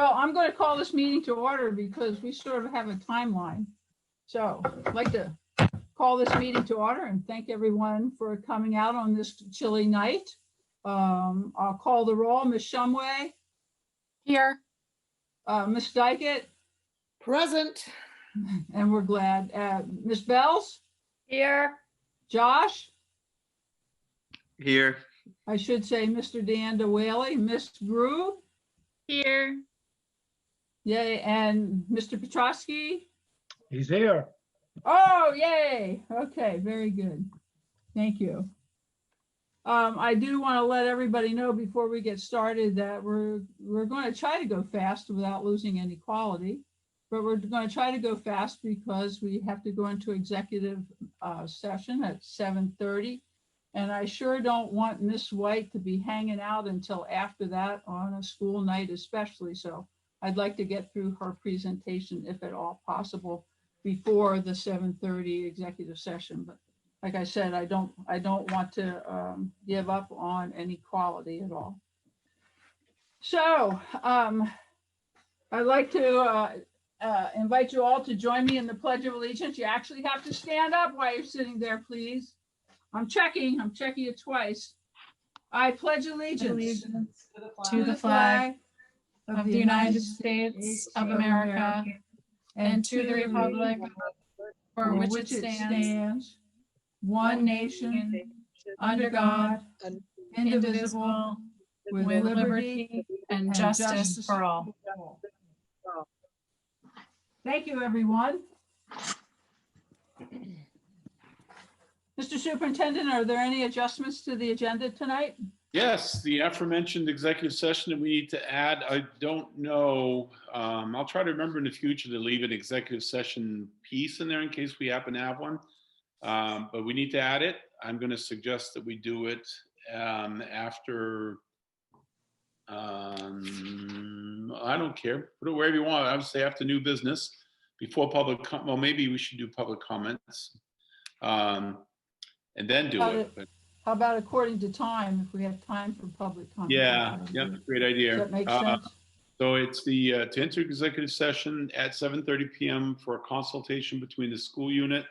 Well, I'm going to call this meeting to order because we sort of have a timeline. So I'd like to call this meeting to order and thank everyone for coming out on this chilly night. I'll call the roll. Ms. Shumway. Here. Ms. Dykett. Present. And we're glad. Ms. Bells. Here. Josh. Here. I should say Mr. Dan DeWhaley. Ms. Groove. Here. Yay. And Mr. Petrosky. He's here. Oh, yay. Okay, very good. Thank you. I do want to let everybody know before we get started that we're going to try to go fast without losing any quality, but we're going to try to go fast because we have to go into executive session at 7:30. And I sure don't want Miss White to be hanging out until after that on a school night especially. So I'd like to get through her presentation if at all possible before the 7:30 executive session. But like I said, I don't want to give up on any quality at all. So I'd like to invite you all to join me in the Pledge of Allegiance. You actually have to stand up while you're sitting there, please. I'm checking it twice. I pledge allegiance to the flag of the United States of America and to the republic for which it stands, one nation, under God, indivisible, with liberty and justice for all. Thank you, everyone. Mr. Superintendent, are there any adjustments to the agenda tonight? Yes, the aforementioned executive session that we need to add, I don't know. I'll try to remember in the future to leave an executive session piece in there in case we happen to have one. But we need to add it. I'm going to suggest that we do it after, I don't care, put it wherever you want. I would say after new business, before public, well, maybe we should do public comments and then do it. But, how about according to time, if we have time for public comment? yeah, great idea. Does that make sense? So it's the to enter executive session at 7:30 p.m. for a consultation between the school unit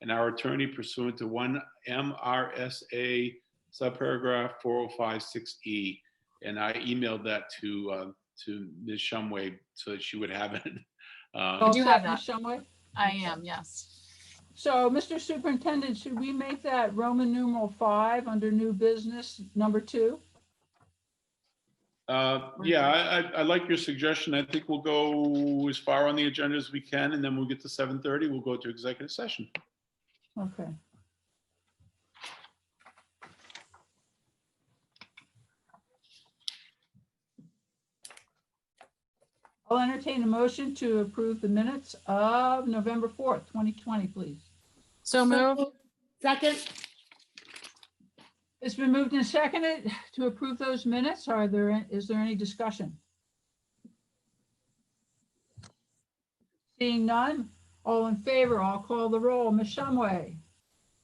and our attorney pursuant to 1 MRSA subparagraph 4056E. And I emailed that to Ms. Shumway so that she would have it. All you set, have that? Ms. Shumway? I am, yes. So, Mr. Superintendent, should we make that Roman numeral 5 under new business number 2? Yeah, I like your suggestion. I think we'll go as far on the agenda as we can, and then we'll get to 7:30. We'll go to executive session. Okay. I'll entertain a motion to approve the minutes of November 4th, 2020, please. So moved. Second. It's been moved and seconded to approve those minutes. Is there any discussion? Seeing none, all in favor, I'll call the roll. Ms. Shumway,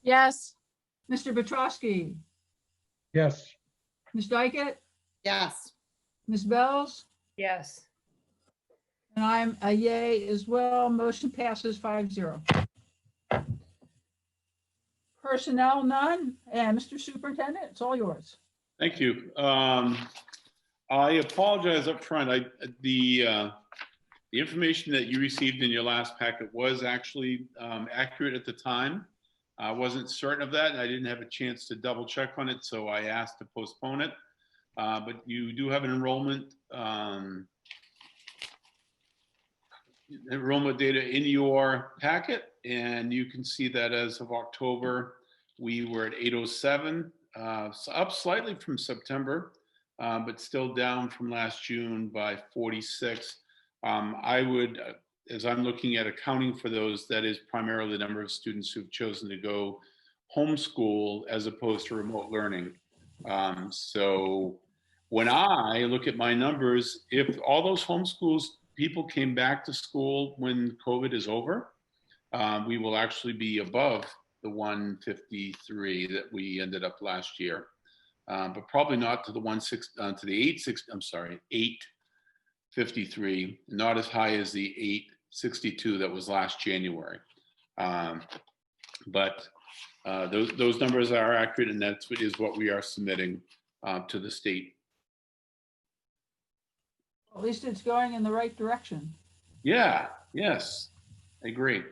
Yes. Mr. Petrosky, Yes. Ms. Dykett, Yes. Ms. Bells, Yes. and I'm a yay as well. Motion passes 5-0. Personnel, none. And Mr. Superintendent, it's all yours. Thank you. I apologize up front. The information that you received in your last packet was actually accurate at the time. I wasn't certain of that, and I didn't have a chance to double check on it, so I asked to postpone it. But you do have an enrollment data in your packet, and you can see that as of October, we were at 807, so up slightly from September, but still down from last June by 46. I would, as I'm looking at accounting for those, that is primarily the number of students who've chosen to go homeschool as opposed to remote learning. So when I look at my numbers, if all those homeschools people came back to school when COVID is over, we will actually be above the 153 that we ended up last year, but probably not to the 8 853, not as high as the 862 that was last January. But those numbers are accurate, and that is what we are submitting to the state. At least it's going in the right direction. Yeah, yes, I agree.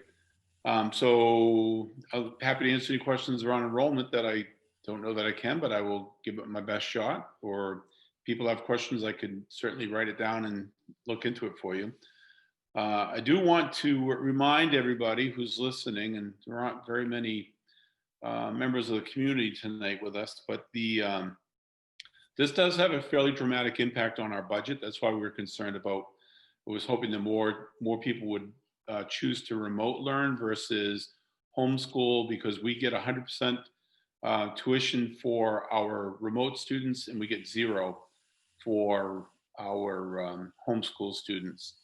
So I'm happy to answer any questions around enrollment that I don't know that I can, but I will give it my best shot. Or people have questions, I could certainly write it down and look into it for you. I do want to remind everybody who's listening, and there aren't very many members of the community tonight with us, but this does have a fairly dramatic impact on our budget. That's why we were concerned about, I was hoping that more people would choose to remote learn versus homeschool, because we get 100% tuition for our remote students, and we get 0 for our homeschool students.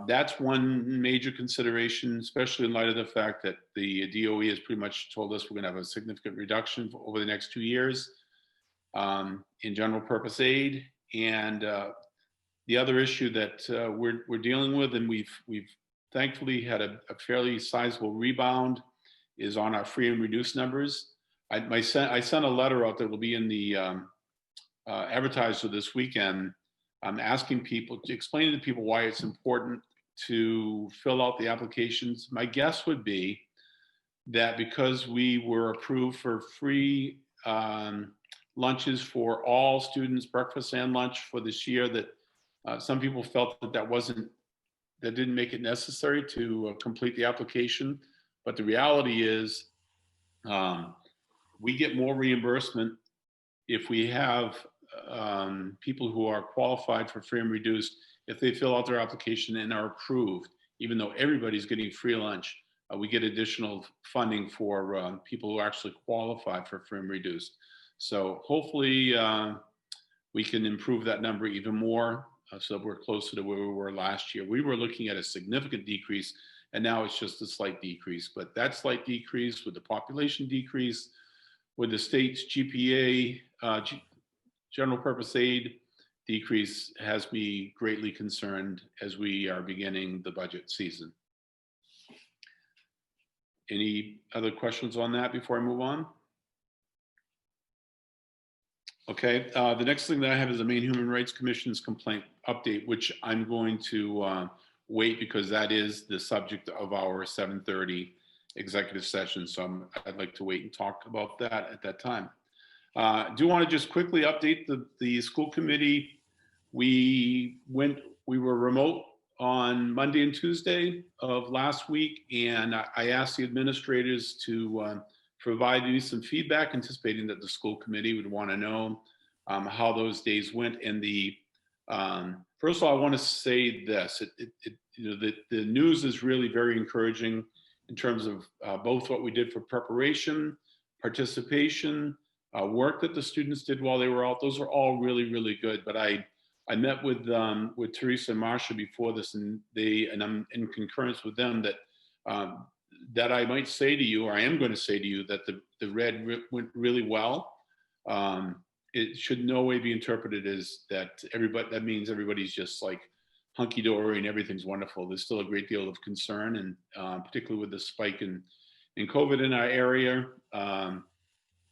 That's one major consideration, especially in light of the fact that the DOE has pretty much told us we're going to have a significant reduction over the next 2 years in general purpose aid. And the other issue that we're dealing with, and we've thankfully had a fairly sizable rebound, is on our free and reduced numbers. I sent a letter out that will be in the advertiser this weekend. I'm asking people to explain to people why it's important to fill out the applications. My guess would be that because we were approved for free lunches for all students, breakfast and lunch for this year, that some people felt that didn't make it necessary to complete the application. But the reality is we get more reimbursement if we have people who are qualified for free and reduced, if they fill out their application and are approved, even though everybody's getting free lunch, we get additional funding for people who actually qualify for free and reduced. So hopefully we can improve that number even more, so we're closer to where we were last year. We were looking at a significant decrease, and now it's just a slight decrease. But that slight decrease with the population decrease, with the state's GPA, general purpose aid decrease, has me greatly concerned as we are beginning the budget season. Any other questions on that before I move on? Okay, the next thing that I have is the Maine Human Rights Commission's complaint update, which I'm going to wait, because that is the subject of our 7:30 executive session. So I'd like to wait and talk about that at that time. I do want to just quickly update the school committee. We were remote on Monday and Tuesday of last week, and I asked the administrators to provide me some feedback, anticipating that the school committee would want to know how those days went. And first of all, I want to say this: the news is really very encouraging in terms of both what we did for preparation, participation, work that the students did while they were out. Those are all really, really good. But I met with Teresa and Marsha before this, and I'm in concurrence with them that I might say to you, or I am going to say to you, that the red went really well. It should in no way be interpreted as that means everybody's just like hunky-dory and everything's wonderful. There's still a great deal of concern, and particularly with the spike in COVID in our area,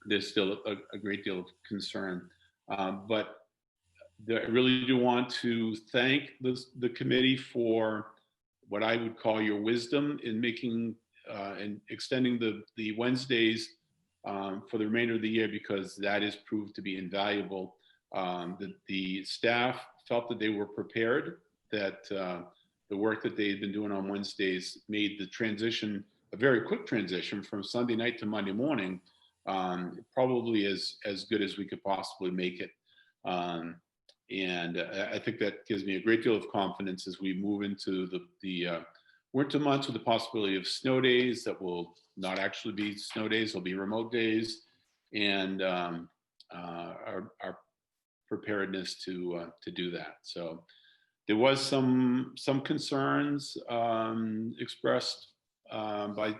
there's still a great deal of concern. But I really do want to thank the committee for what I would call your wisdom in making and extending the Wednesdays for the remainder of the year, because that has proved to be invaluable. The staff felt that they were prepared, that the work that they had been doing on Wednesdays made the transition a very quick transition from Sunday night to Monday morning, probably as good as we could possibly make it. And I think that gives me a great deal of confidence as we move into the winter months, with the possibility of snow days that will not actually be snow days, they'll be remote days, and our preparedness to do that. So there was some concerns expressed by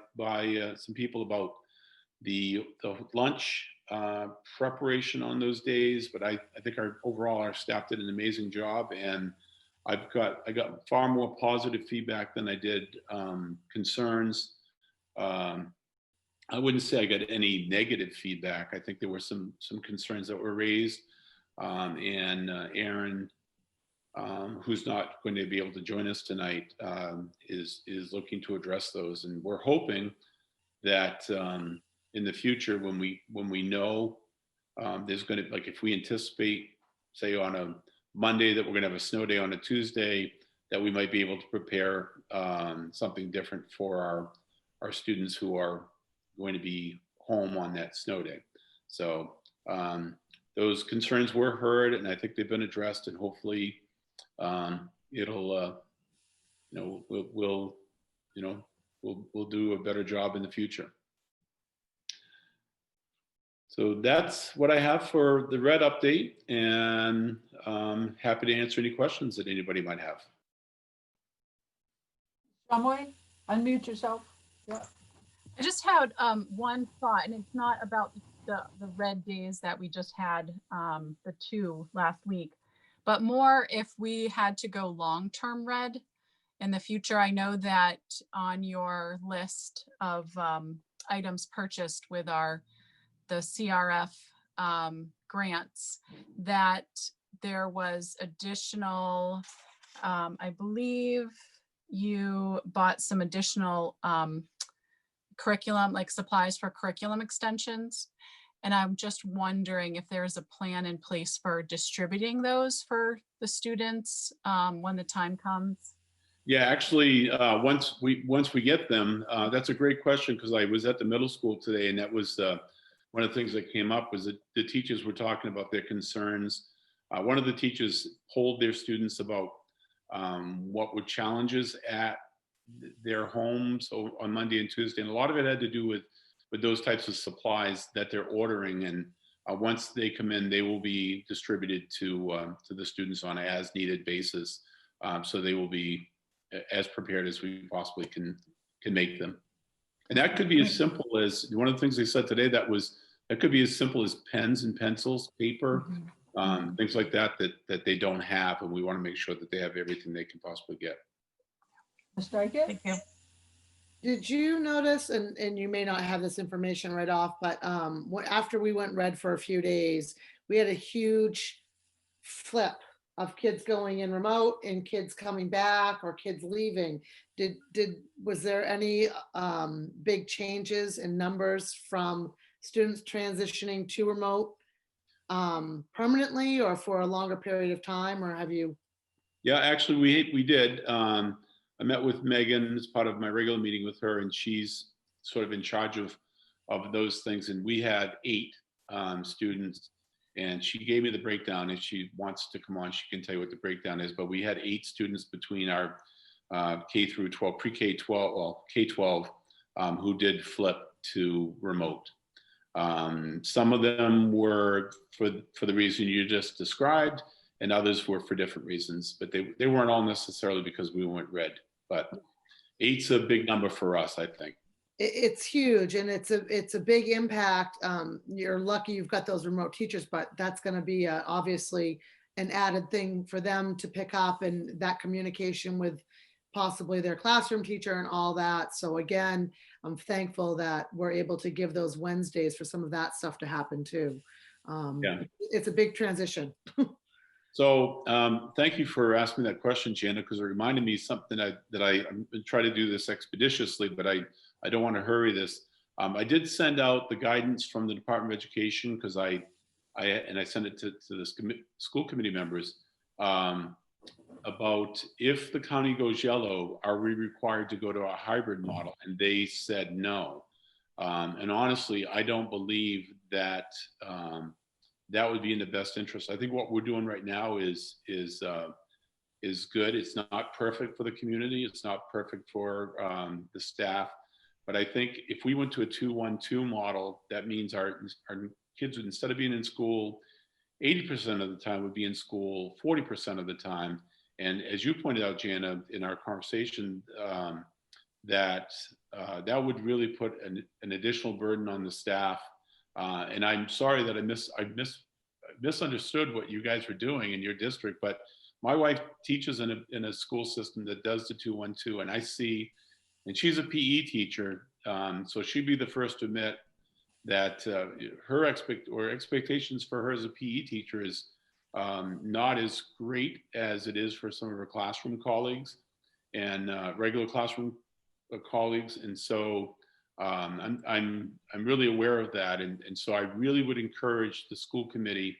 some people about the lunch preparation on those days, but I think overall our staff did an amazing job, and I got far more positive feedback than I did concerns. I wouldn't say I got any negative feedback. I think there were some concerns that were raised, and Aaron, who's not going to be able to join us tonight, is looking to address those, and we're hoping that in the future, when we know there's going to, like, if we anticipate, say on a Monday, that we're going to have a snow day on a Tuesday, that we might be able to prepare something different for our students who are going to be home on that snow day. So those concerns were heard, and I think they've been addressed, and hopefully it'll we'll do a better job in the future. So that's what I have for the red update, and happy to answer any questions that anybody might have. Shumway, unmute yourself. Yeah. I just had one thought, and it's not about the red days that we just had, the 2 last week, but more if we had to go long-term red in the future. I know that on your list of items purchased with the CRF grants, that there was additional, I believe you bought some additional curriculum, like supplies for curriculum extensions. And I'm just wondering if there's a plan in place for distributing those for the students when the time comes. Yeah, actually, once we get them, that's a great question, because I was at the middle school today, and that was one of the things that came up was that the teachers were talking about their concerns. One of the teachers polled their students about what were challenges at their homes on Monday and Tuesday, and a lot of it had to do with those types of supplies that they're ordering. And once they come in, they will be distributed to the students on an as-needed basis, so they will be as prepared as we possibly can make them. And that could be as simple as, one of the things they said today, that could be as simple as pens and pencils, paper, things like that they don't have, and we want to make sure that they have everything they can possibly get. Strike it. Thank you. Did you notice, and you may not have this information right off, but after we went red for a few days, we had a huge flip of kids going in remote and kids coming back, or kids leaving. Was there any big changes in numbers from students transitioning to remote permanently, or for a longer period of time, or have you? Yeah, actually, we did. I met with Megan as part of my regular meeting with her, and she's sort of in charge of those things. And we had 8 students, and she gave me the breakdown. If she wants to come on, she can tell you what the breakdown is. But we had 8 students between our K through 12, pre-K 12, well, K-12, who did flip to remote. Some of them were for the reason you just described, and others were for different reasons, but they weren't all necessarily because we went red. But 8's a big number for us, I think. It's huge, and it's a big impact. You're lucky you've got those remote teachers, but that's going to be obviously an added thing for them to pick up, and that communication with possibly their classroom teacher and all that. So again, I'm thankful that we're able to give those Wednesdays for some of that stuff to happen too. Yeah. It's a big transition. So thank you for asking that question, Jana, because it reminded me something that I try to do this expeditiously, but I don't want to hurry this. I did send out the guidance from the Department of Education, because I sent it to the school committee members about, if the county goes yellow, are we required to go to a hybrid model? And they said no. And honestly, I don't believe that that would be in the best interest. I think what we're doing right now is good. It's not perfect for the community. It's not perfect for the staff. But I think if we went to a 2-1-2 model, that means our kids would, instead of being in school 80% of the time, would be in school 40% of the time. And as you pointed out, Jana, in our conversation, that would really put an additional burden on the staff. And I'm sorry that I misunderstood what you guys were doing in your district, but my wife teaches in a school system that does the 212, and I see, and she's a PE teacher, so she'd be the first to admit that her expectations for her as a PE teacher is not as great as it is for some of her classroom colleagues and regular classroom colleagues. And so I'm really aware of that. And so I really would encourage the school committee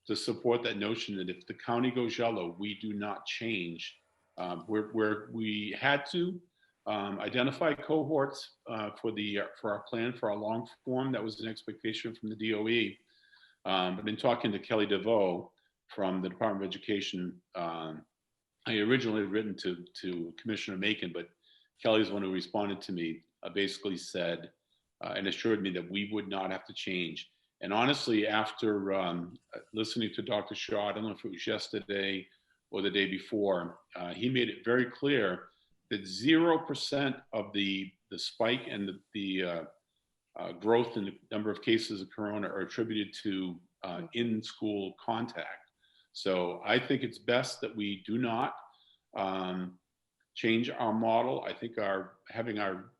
to support that notion that if the county goes yellow, we do not change. Where we had to identify cohorts for our plan for our long form, that was an expectation from the DOE. But in talking to Kelly DeVoe from the Department of Education, I originally had written to Commissioner Macon, but Kelly's the one who responded to me, basically said and assured me that we would not have to change. And honestly, after listening to Dr. Shaw, I don't know if it was yesterday or the day before, he made it very clear that 0% of the spike and the growth in the number of cases of corona are attributed to in-school contact. So I think it's best that we do not change our model. I think having our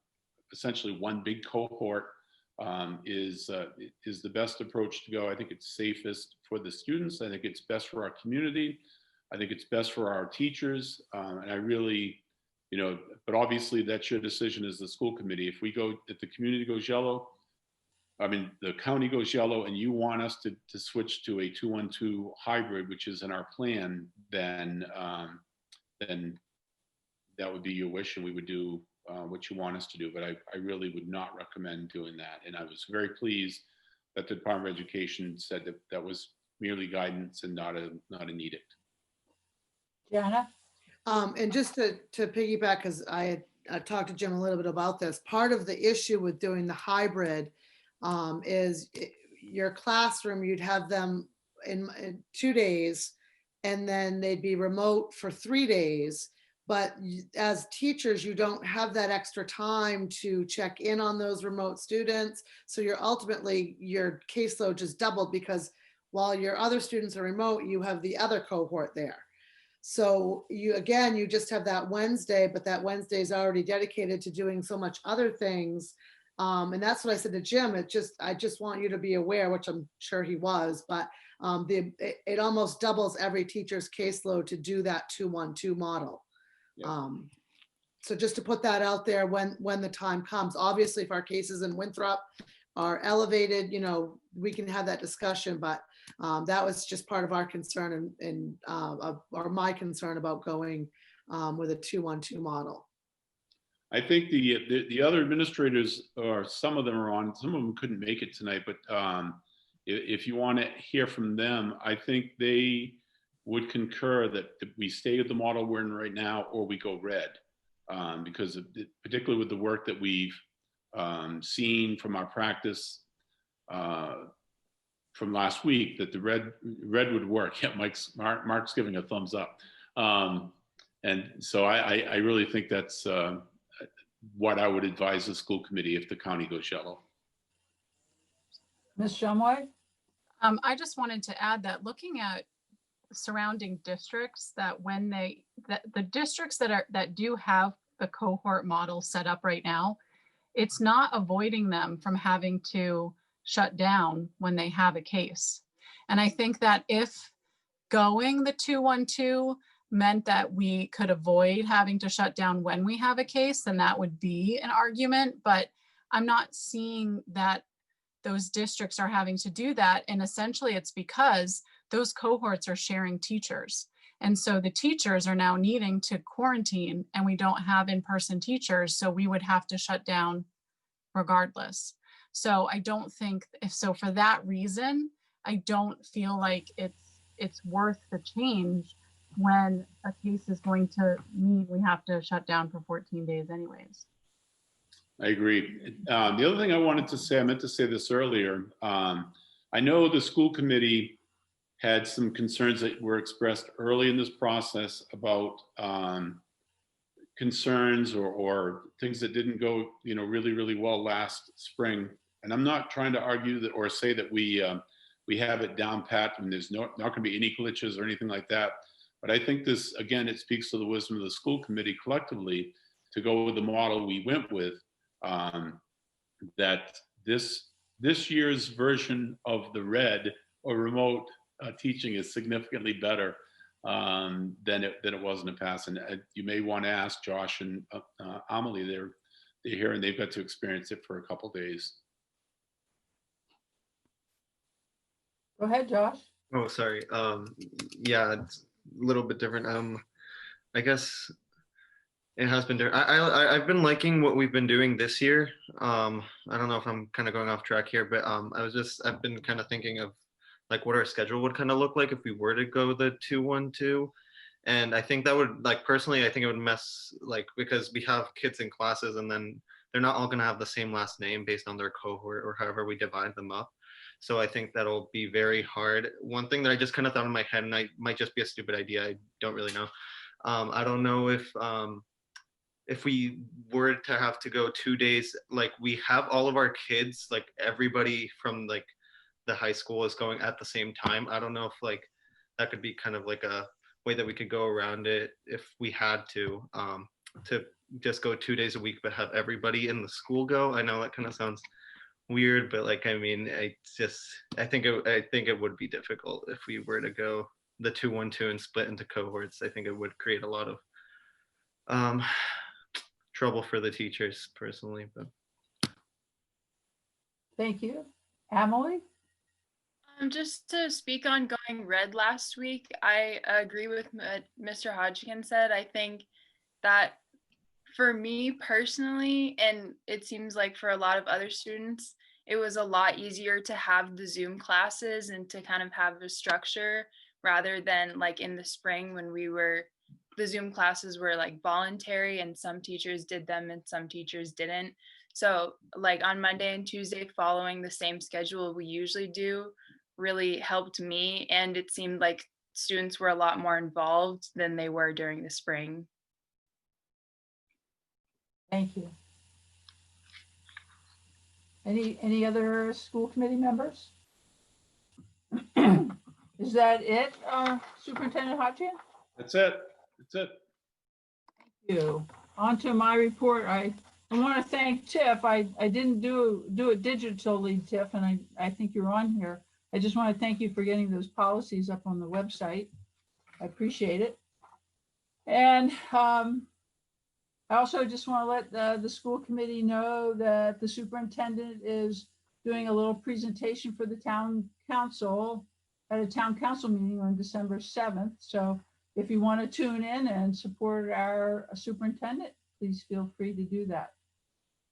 essentially one big cohort is the best approach to go. I think it's safest for the students. I think it's best for our community. I think it's best for our teachers. And I really, but obviously that's your decision as the school committee. If the community goes yellow, the county goes yellow and you want us to switch to a 212 hybrid, which is in our plan, then that would be your wish and we would do what you want us to do. But I really would not recommend doing that. And I was very pleased that the Department of Education said that that was merely guidance and not an edict. Jana? And just to piggyback, because I had talked to Jim a little bit about this, part of the issue with doing the hybrid is your classroom, you'd have them in 2 days and then they'd be remote for 3 days. But as teachers, you don't have that extra time to check in on those remote students. So your caseload just doubled because while your other students are remote, you have the other cohort there. So you just have that Wednesday, but that Wednesday is already dedicated to doing so much other things. And that's what I said to Jim. I just want you to be aware, which I'm sure he was, but it almost doubles every teacher's caseload to do that 212 model. Yeah. So just to put that out there when the time comes. Obviously, if our cases in Winthrop are elevated, we can have that discussion, but that was just part of our concern or my concern about going with a 212 model. I think the other administrators, or some of them are on, some of them couldn't make it tonight, but if you want to hear from them, I think they would concur that we stay with the model we're in right now or we go red, because particularly with the work that we've seen from our practice from last week, that the red would work. Yeah, Mark's giving a thumbs up. And so I really think that's what I would advise the school committee if the county goes yellow. Ms. Shumway? I just wanted to add that looking at surrounding districts, that the districts that do have the cohort model set up right now, it's not avoiding them from having to shut down when they have a case. And I think that if going the 212 meant that we could avoid having to shut down when we have a case, then that would be an argument. But I'm not seeing that those districts are having to do that. And essentially it's because those cohorts are sharing teachers. And so the teachers are now needing to quarantine and we don't have in-person teachers. So we would have to shut down regardless. So I don't think, so for that reason, I don't feel like it's worth the change when a case is going to mean we have to shut down for 14 days anyways. I agree. The other thing I wanted to say, I meant to say this earlier. I know the school committee had some concerns that were expressed early in this process about concerns or things that didn't go, really, really well last spring. And I'm not trying to argue that or say that we have it down pat and there's not going to be any glitches or anything like that. But I think this, again, it speaks to the wisdom of the school committee collectively to go with the model we went with, that this year's version of the red or remote teaching is significantly better than it was in the past. And you may want to ask Josh and Amelie. They're here and they've got to experience it for a couple days. Go ahead, Josh. Oh, sorry. Yeah, it's a little bit different. I guess it has been different. I've been liking what we've been doing this year. I don't know if I'm kind of going off track here, but I've been kind of thinking of like what our schedule would kind of look like if we were to go the 2-1-2. And I think that would, like, personally, I think it would mess, like, because we have kids in classes and then they're not all going to have the same last name based on their cohort or however we divide them up. So I think that'll be very hard. One thing that I just kind of thought in my head, and I might just be a stupid idea, I don't really know. I don't know if we were to have to go 2 days, like we have all of our kids, like everybody from like the high school is going at the same time. I don't know if like that could be kind of like a way that we could go around it if we had to just go 2 days a week, but have everybody in the school go. I know that kind of sounds weird, but like, I mean, I think it would be difficult if we were to go the 2-1-2 and split into cohorts. I think it would create a lot of trouble for the teachers personally, but. Thank you. Amelie? Just to speak on going red last week, I agree with what Mr. Hodgkin said. I think that for me personally, and it seems like for a lot of other students, it was a lot easier to have the Zoom classes and to kind of have a structure rather than like in the spring when the Zoom classes were like voluntary and some teachers did them and some teachers didn't. So like on Monday and Tuesday following the same schedule we usually do really helped me, and it seemed like students were a lot more involved than they were during the spring. Thank you. Any other school committee members? Is that it, Superintendent Hodgkin? That's it. Thank you. On to my report. I want to thank Tiff. I didn't do it digitally, Tiff, and I think you're on here. I just want to thank you for getting those policies up on the website. I appreciate it. And I also just want to let the school committee know that the superintendent is doing a little presentation for the town council at a town council meeting on December 7th. So if you want to tune in and support our superintendent, please feel free to do that.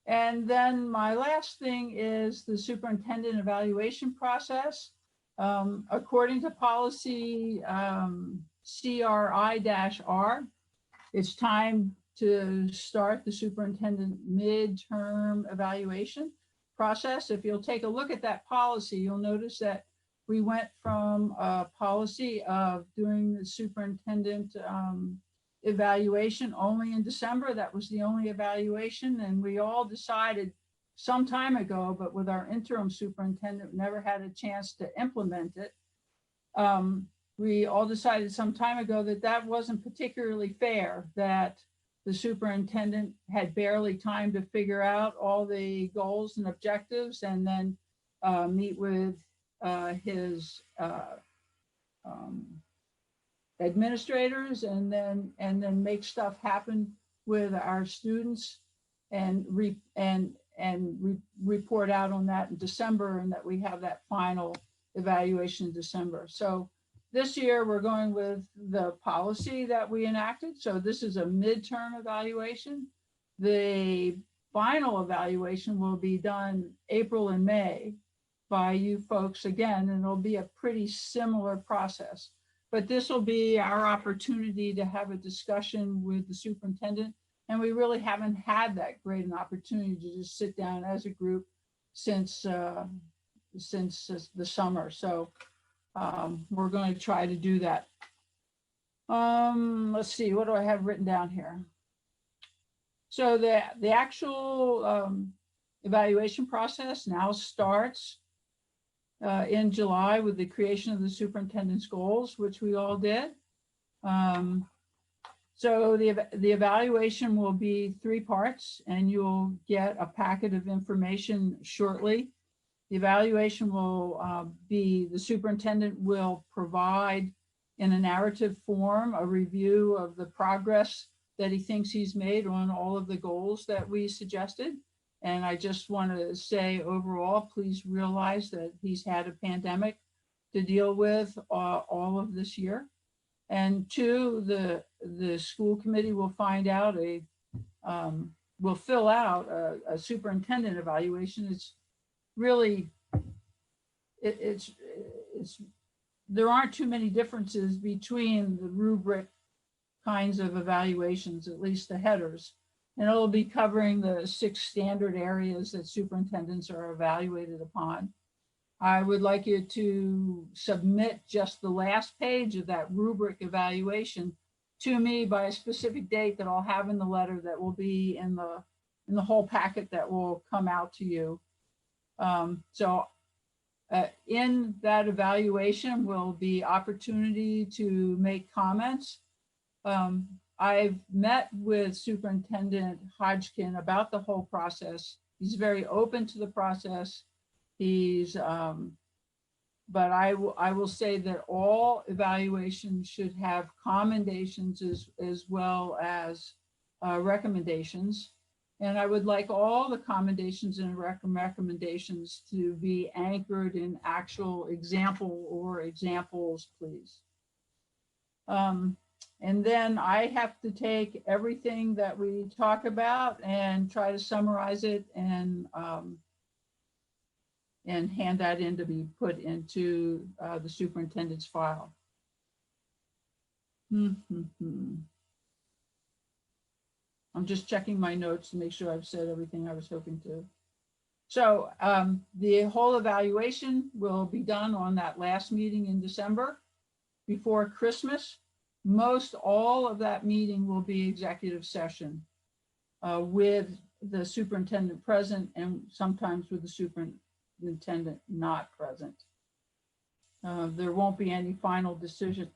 And then my last thing is the superintendent evaluation process. According to policy CRI-R, it's time to start the superintendent midterm evaluation process. If you'll take a look at that policy, you'll notice that we went from a policy of doing the superintendent evaluation only in December. That was the only evaluation, and we all decided some time ago, but with our interim superintendent, never had a chance to implement it. We all decided some time ago that that wasn't particularly fair, that the superintendent had barely time to figure out all the goals and objectives and then meet with his administrators and then make stuff happen with our students and report out on that in December, and that we have that final evaluation in December. So this year we're going with the policy that we enacted. So this is a midterm evaluation. The final evaluation will be done April and May by you folks again, and it'll be a pretty similar process. But this will be our opportunity to have a discussion with the superintendent. And we really haven't had that great an opportunity to just sit down as a group since the summer. So we're going to try to do that. Let's see, what do I have written down here? So the actual evaluation process now starts in July with the creation of the superintendent's goals, which we all did. So the evaluation will be 3 parts, and you'll get a packet of information shortly. The evaluation will be, the superintendent will provide in a narrative form a review of the progress that he thinks he's made on all of the goals that we suggested. And I just want to say overall, please realize that he's had a pandemic to deal with all of this year. And 2, the school committee will find out will fill out a superintendent evaluation. It's really, it's there aren't too many differences between the rubric kinds of evaluations, at least the headers. And it'll be covering the 6 standard areas that superintendents are evaluated upon. I would like you to submit just the last page of that rubric evaluation to me by a specific date that I'll have in the letter that will be in the whole packet that will come out to you. In that evaluation will be opportunity to make comments. I've met with Superintendent Hodgkin about the whole process. He's very open to the process. He's, but I will say that all evaluations should have commendations as well as recommendations. And I would like all the commendations and recommendations to be anchored in actual example or examples, please. And then I have to take everything that we talk about and try to summarize it and hand that in to be put into the superintendent's file. I'm just checking my notes to make sure I've said everything I was hoping to. So the whole evaluation will be done on that last meeting in December before Christmas. Most all of that meeting will be executive session with the superintendent present and sometimes with the superintendent not present. There won't be any final decisions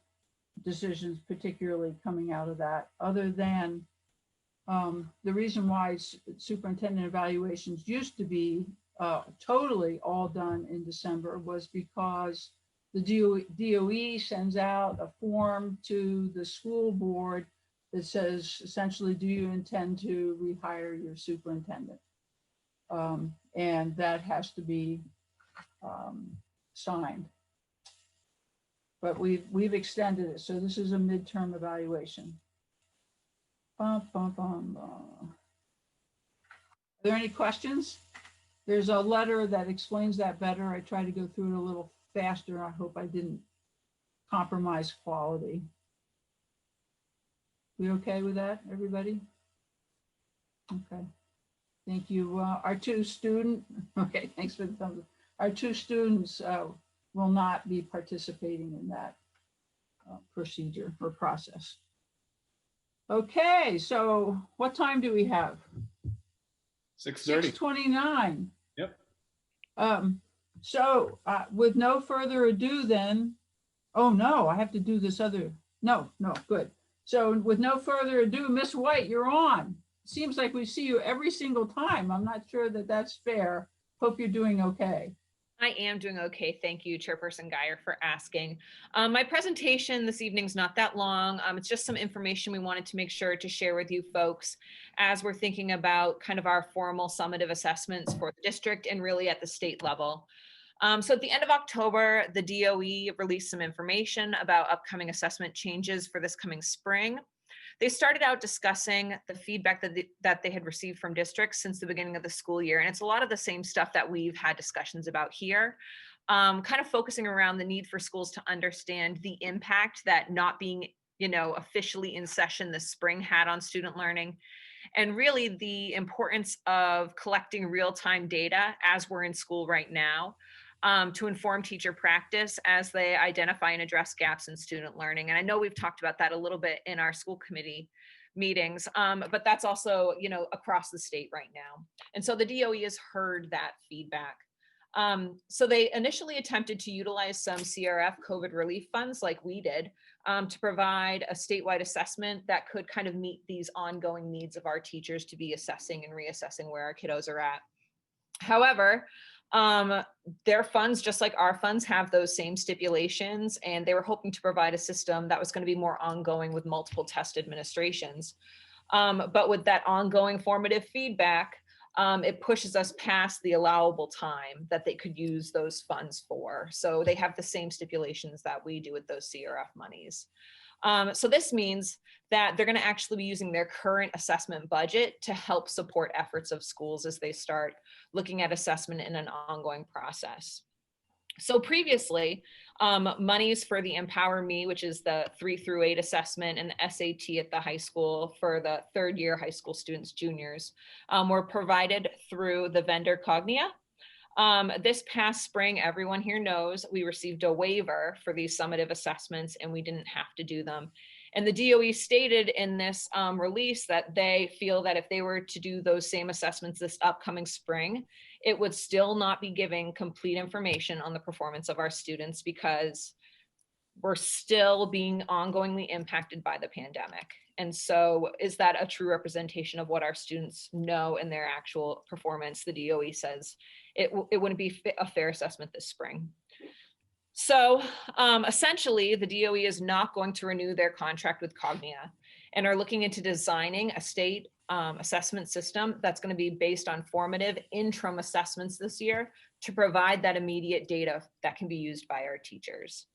particularly coming out of that, other than the reason why superintendent evaluations used to be totally all done in December was because the DOE sends out a form to the school board that says essentially, do you intend to rehire your superintendent? And that has to be signed. But we've extended it. So this is a midterm evaluation. Are there any questions? There's a letter that explains that better. I tried to go through it a little faster. I hope I didn't compromise quality. We okay with that, everybody? Okay, thank you. Our 2 students, okay, thanks for the thumbs up. Our 2 students will not be participating in that procedure or process. Okay, so what time do we have? 6:30. 6:29. Yep. So with no further ado then, oh no, I have to do this other, no, good. So with no further ado, Miss White, you're on. Seems like we see you every single time. I'm not sure that that's fair. Hope you're doing okay. I am doing okay. Thank you, Chairperson Geyer, for asking. My presentation this evening's not that long. It's just some information we wanted to make sure to share with you folks as we're thinking about kind of our formal summative assessments for the district and really at the state level. So at the end of October, the DOE released some information about upcoming assessment changes for this coming spring. They started out discussing the feedback that they had received from districts since the beginning of the school year. And it's a lot of the same stuff that we've had discussions about here, kind of focusing around the need for schools to understand the impact that not being, officially in session this spring had on student learning, and really the importance of collecting real-time data as we're in school right now, to inform teacher practice as they identify and address gaps in student learning. And I know we've talked about that a little bit in our school committee meetings, but that's also, across the state right now. And so the DOE has heard that feedback. So they initially attempted to utilize some CRF COVID relief funds like we did to provide a statewide assessment that could kind of meet these ongoing needs of our teachers to be assessing and reassessing where our kiddos are at. However, their funds, just like our funds, have those same stipulations, and they were hoping to provide a system that was going to be more ongoing with multiple test administrations. But with that ongoing formative feedback, it pushes us past the allowable time that they could use those funds for. So they have the same stipulations that we do with those CRF monies. So this means that they're going to actually be using their current assessment budget to help support efforts of schools as they start looking at assessment in an ongoing process. So previously, monies for the Empower Me, which is the 3 through 8 assessment, and the SAT at the high school for the third year high school students, juniors, were provided through the vendor Cognia. This past spring, everyone here knows we received a waiver for these summative assessments and we didn't have to do them. And the DOE stated in this release that they feel that if they were to do those same assessments this upcoming spring, it would still not be giving complete information on the performance of our students because we're still being ongoingly impacted by the pandemic. And so is that a true representation of what our students know in their actual performance? The DOE says it wouldn't be a fair assessment this spring. So essentially, the DOE is not going to renew their contract with Cognia and are looking into designing a state assessment system that's going to be based on formative interim assessments this year to provide that immediate data that can be used by our teachers.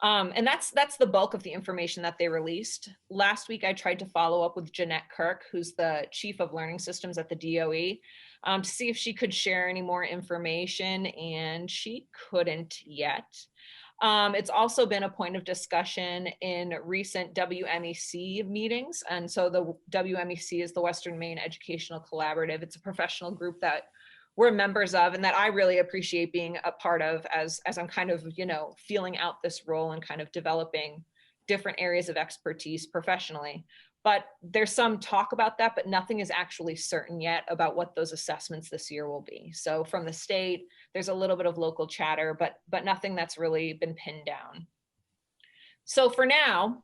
And that's the bulk of the information that they released. Last week, I tried to follow up with Jeanette Kirk, who's the Chief of Learning Systems at the DOE, to see if she could share any more information, and she couldn't yet. It's also been a point of discussion in recent WMEC meetings. And so the WMEC is the Western Maine Educational Collaborative. It's a professional group that we're members of and that I really appreciate being a part of as I'm kind of, feeling out this role and kind of developing different areas of expertise professionally. But there's some talk about that, but nothing is actually certain yet about what those assessments this year will be. So from the state, there's a little bit of local chatter, but nothing that's really been pinned down. So for now,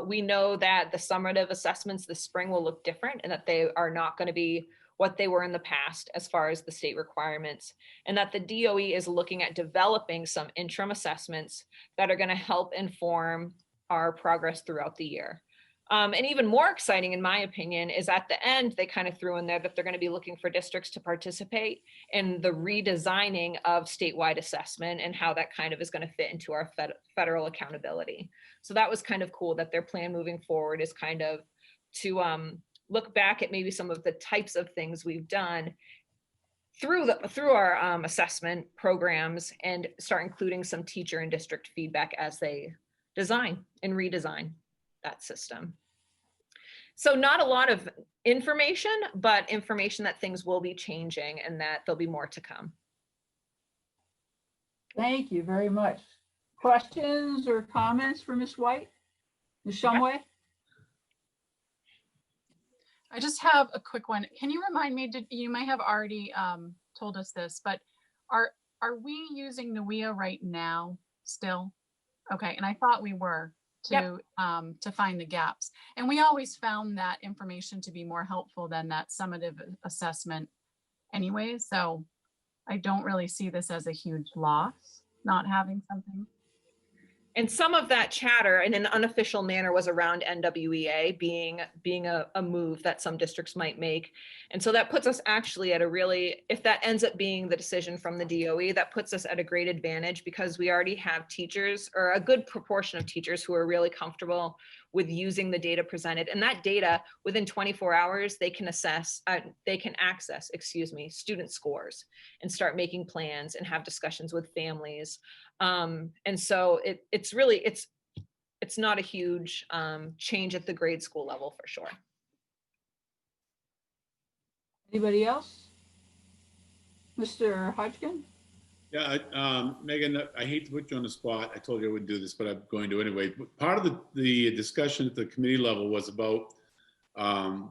we know that the summative assessments this spring will look different and that they are not going to be what they were in the past as far as the state requirements, and that the DOE is looking at developing some interim assessments that are going to help inform our progress throughout the year. And even more exciting, in my opinion, is at the end, they kind of threw in there that they're going to be looking for districts to participate in the redesigning of statewide assessment and how that kind of is going to fit into our federal accountability. So that was kind of cool that their plan moving forward is kind of to look back at maybe some of the types of things we've done through our assessment programs and start including some teacher and district feedback as they design and redesign that system. So not a lot of information, but information that things will be changing and that there'll be more to come. Thank you very much. Questions or comments for Ms. White? Ms. Shumway? I just have a quick one. Can you remind me, you might have already told us this, but are we using NWEA right now still? Okay, and I thought we were to find the gaps. And we always found that information to be more helpful than that summative assessment anyway. So I don't really see this as a huge loss, not having something. And some of that chatter in an unofficial manner was around NWEA being a move that some districts might make. And so that puts us actually at a really, if that ends up being the decision from the DOE, that puts us at a great advantage because we already have teachers, or a good proportion of teachers, who are really comfortable with using the data presented. And that data, within 24 hours, they can access student scores and start making plans and have discussions with families. And so it's not a huge change at the grade school level for sure. Anybody else? Mr. Hodgkin? Yeah, Megan, I hate to put you on the spot. I told you I wouldn't do this, but I'm going to anyway. Part of the discussion at the committee level was about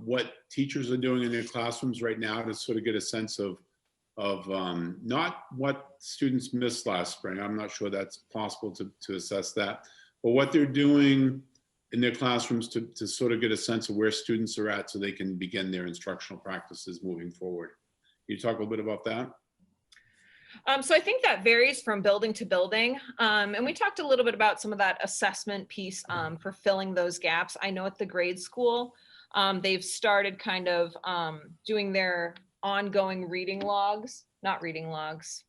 what teachers are doing in their classrooms right now to sort of get a sense of not what students missed last spring. I'm not sure that's possible to assess that, but what they're doing in their classrooms to sort of get a sense of where students are at so they can begin their instructional practices moving forward. Can you talk a little bit about that? So I think that varies from building to building. And we talked a little bit about some of that assessment piece for filling those gaps. I know at the grade school, they've started kind of doing their ongoing reading logs, not reading logs.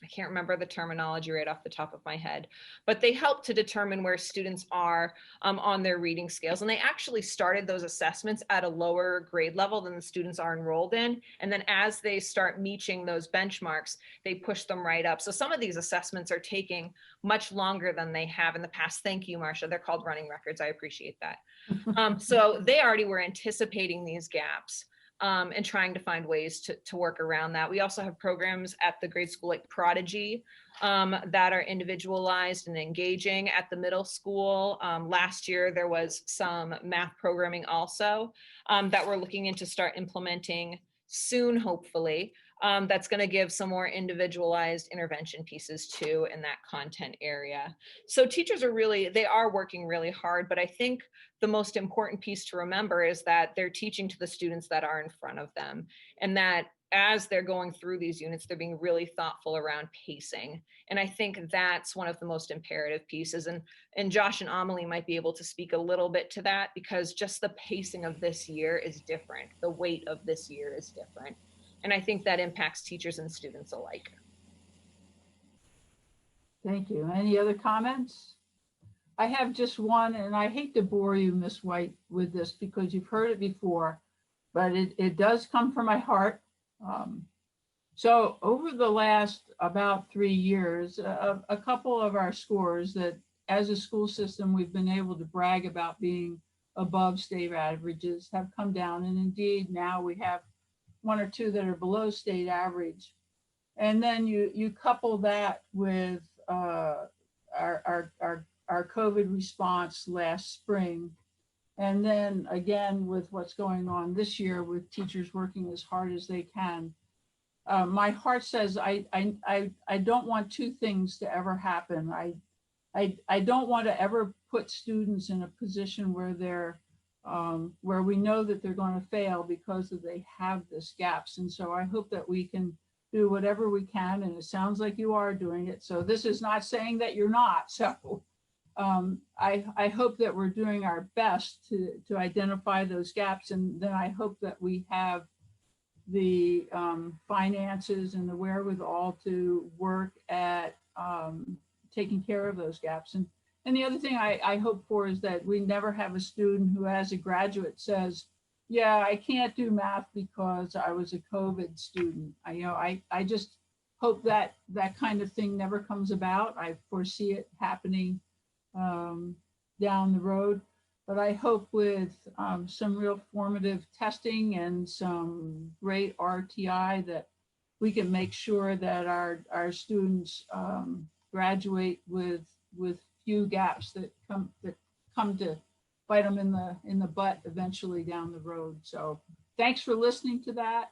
I can't remember the terminology right off the top of my head, but they help to determine where students are on their reading scales. And they actually started those assessments at a lower grade level than the students are enrolled in. And then as they start meeting those benchmarks, they push them right up. So some of these assessments are taking much longer than they have in the past. Thank you, Marcia. They're called running records. I appreciate that. So they already were anticipating these gaps. And trying to find ways to work around that. We also have programs at the grade school like Prodigy that are individualized and engaging at the middle school. Last year, there was some math programming also that we're looking into start implementing soon, hopefully. That's going to give some more individualized intervention pieces too in that content area. So teachers are they are working really hard, but I think the most important piece to remember is that they're teaching to the students that are in front of them, and that as they're going through these units, they're being really thoughtful around pacing. And I think that's one of the most imperative pieces. And Josh and Amelie might be able to speak a little bit to that, because just the pacing of this year is different. The weight of this year is different. And I think that impacts teachers and students alike. Thank you. Any other comments? I have just one, and I hate to bore you, Miss White, with this because you've heard it before, but it does come from my heart. So over the last about 3 years, a couple of our scores that as a school system, we've been able to brag about being above state averages have come down. And indeed, now we have 1 or 2 that are below state average. And then you couple that with our COVID response last spring. And then again, with what's going on this year with teachers working as hard as they can. My heart says I don't want 2 things to ever happen. I don't want to ever put students in a position where they're where we know that they're going to fail because they have this gaps. And so I hope that we can do whatever we can, and it sounds like you are doing it. So this is not saying that you're not. So I hope that we're doing our best to identify those gaps, and then I hope that we have the finances and the wherewithal to work at taking care of those gaps. And the other thing I hope for is that we never have a student who, as a graduate, says, yeah, I can't do math because I was a COVID student. I just hope that that kind of thing never comes about. I foresee it happening down the road. But I hope with some real formative testing and some great RTI that we can make sure that our students graduate with few gaps that come to bite them in the butt eventually down the road. So thanks for listening to that.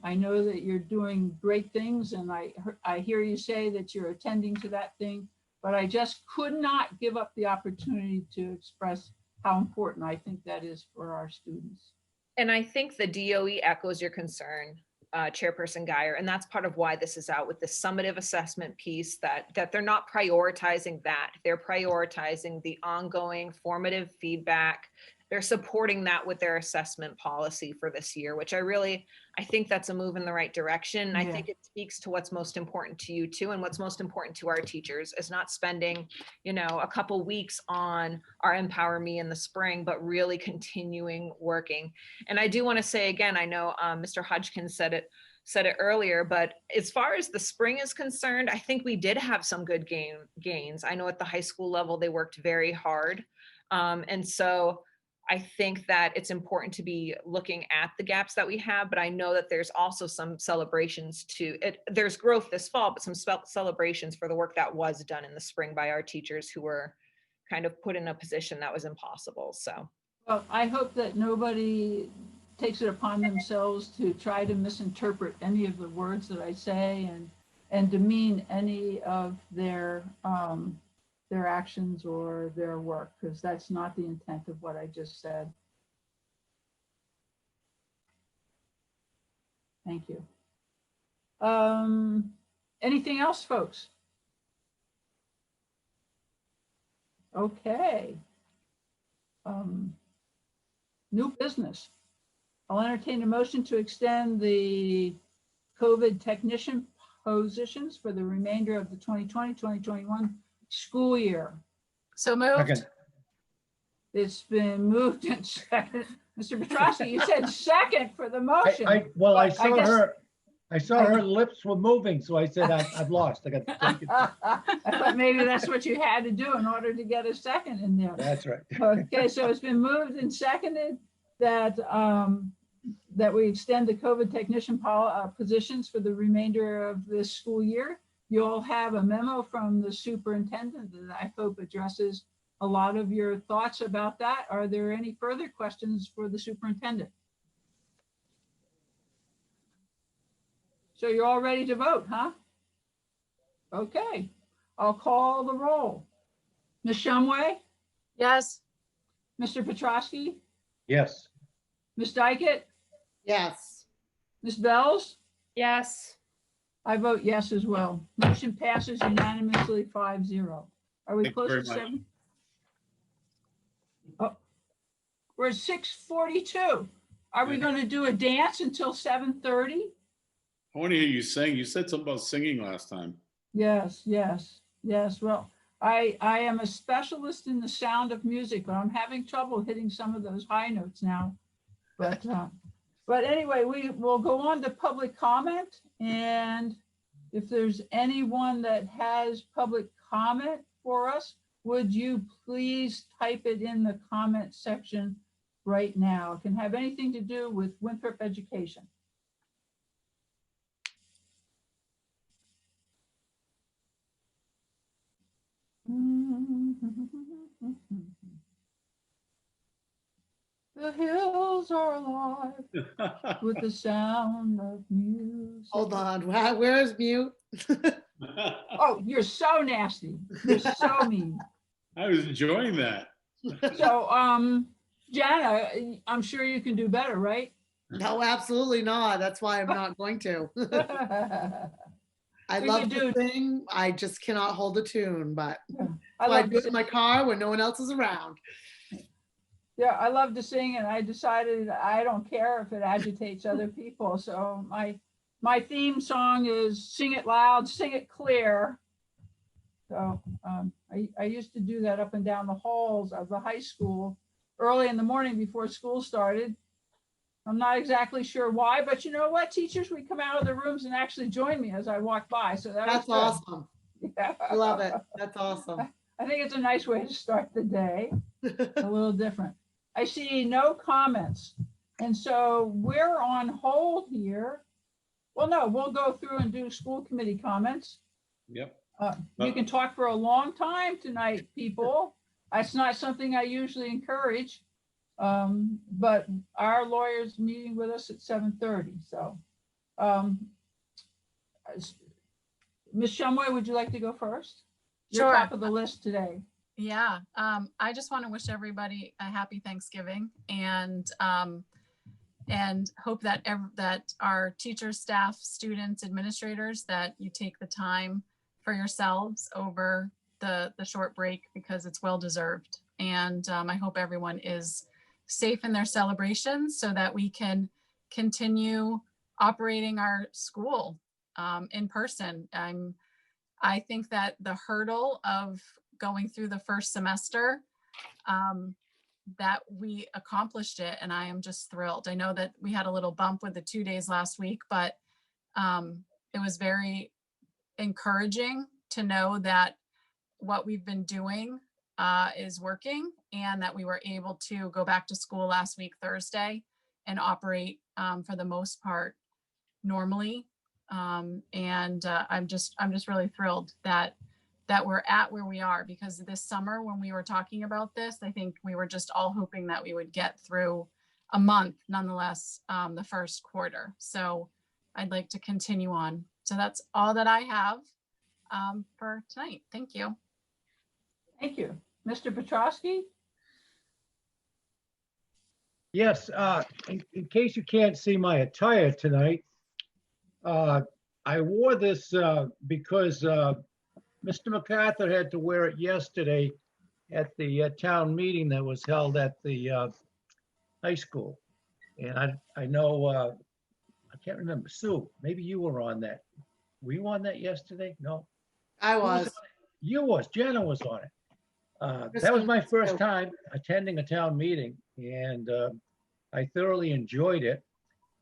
I know that you're doing great things, and I hear you say that you're attending to that thing, but I just could not give up the opportunity to express how important I think that is for our students. And I think the DOE echoes your concern, Chairperson Geyer, and that's part of why this is out with the summative assessment piece, that they're not prioritizing that. They're prioritizing the ongoing formative feedback. They're supporting that with their assessment policy for this year, which I think that's a move in the right direction. I think it speaks to what's most important to you too, and what's most important to our teachers is not spending, a couple weeks on our Empower Me in the spring, but really continuing working. And I do want to say again, I know Mr. Hodgkins said it earlier, but as far as the spring is concerned, I think we did have some good gains. I know at the high school level, they worked very hard. And so I think that it's important to be looking at the gaps that we have, but I know that there's also some celebrations there's growth this fall, but some celebrations for the work that was done in the spring by our teachers who were kind of put in a position that was impossible. So, well, I hope that nobody takes it upon themselves to try to misinterpret any of the words that I say, and demean any of their actions or their work, because that's not the intent of what I just said. Thank you. Anything else, folks? Okay. New business. I'll entertain a motion to extend the COVID technician positions for the remainder of the 2020-2021 school year. So moved. Second. It's been moved and second. Mr. Petrosky, you said second for the motion. Well, I But saw guess- her lips were moving, so I said, I've lost. I got to take it. I thought maybe that's what you had to do in order to get a second in there. That's right. Okay, so it's been moved and seconded that that we extend the COVID technician positions for the remainder of this school year. You'll have a memo from the superintendent that I hope addresses a lot of your thoughts about that. Are there any further questions for the superintendent? So you're all ready to vote, huh? Okay, I'll call the roll. Ms. Shumway, Yes. Mr. Petrosky, Yes. Ms. Dykett, Yes. Ms. Bells? Yes. I vote yes as well. Motion passes unanimously 5-0. Are we Thank you close very to much. 7? Oh, we're at 6:42. Are we Yeah. going to do a dance until 7:30? I want to hear you sing. You said something about singing last time. Yes, yes, yes. Well, I am a specialist in the sound of music, but I'm having trouble hitting some of those high notes now. But anyway, we will go on to public comment. And if there's anyone that has public comment for us, would you please type it in the comment section right now? It can have anything to do with Winthrop education. The hills are alive with the sound of music. Hold on. Where's mute? Oh, you're so nasty. You're so mean. I was enjoying that. So, Jana, I'm sure you can do better, right? No, absolutely not. That's why I'm not going to. I We love could to do- sing. I just cannot hold a tune, but I so I love do to it in sing. my car when no one else is around. Yeah, I love to sing, and I decided I don't care if it agitates other people. So my theme song is "Sing It Loud, Sing It Clear." So I used to do that up and down the halls of the high school early in the morning before school started. I'm not exactly sure why, but you know what? Teachers would come out of the rooms and actually join me as I walked by. So That's was awesome. good. Yeah. I love it. That's awesome. I think it's a nice way to start the day. A little different. I see no comments. And so we're on hold here. Well, no, we'll go through and do school committee comments. Yep. You can talk for a long time tonight, people. That's not something I usually encourage. But our lawyer's meeting with us at 7:30. So, Ms. Shumway, would you like to go first? You're Sure. top of the list today. Yeah, I just want to wish everybody a happy Thanksgiving and hope that that our teachers, staff, students, administrators, that you take the time for yourselves over the short break because it's well deserved. And I hope everyone is safe in their celebrations so that we can continue operating our school in person. I think that the hurdle of going through the first semester, that we accomplished it, and I am just thrilled. I know that we had a little bump with the 2 days last week, but it was very encouraging to know that what we've been doing is working and that we were able to go back to school last week, Thursday, and operate for the most part normally. I'm just really thrilled that we're at where we are, because this summer when we were talking about this, I think we were just all hoping that we would get through a month, nonetheless, the first quarter. So I'd like to continue on So that's all that I have for tonight. Thank you. Thank you. Mr. Petrosky? Yes, in case you can't see my attire tonight, I wore this because Mr. MacArthur had to wear it yesterday at the town meeting that was held at the high school. And I know, I can't remember, Sue, maybe you were on that. Were you on that yesterday? No? I Who was. on it? You was, Jenna was on it. That was my first Kristen, time attending a town meeting, and I thoroughly enjoyed it.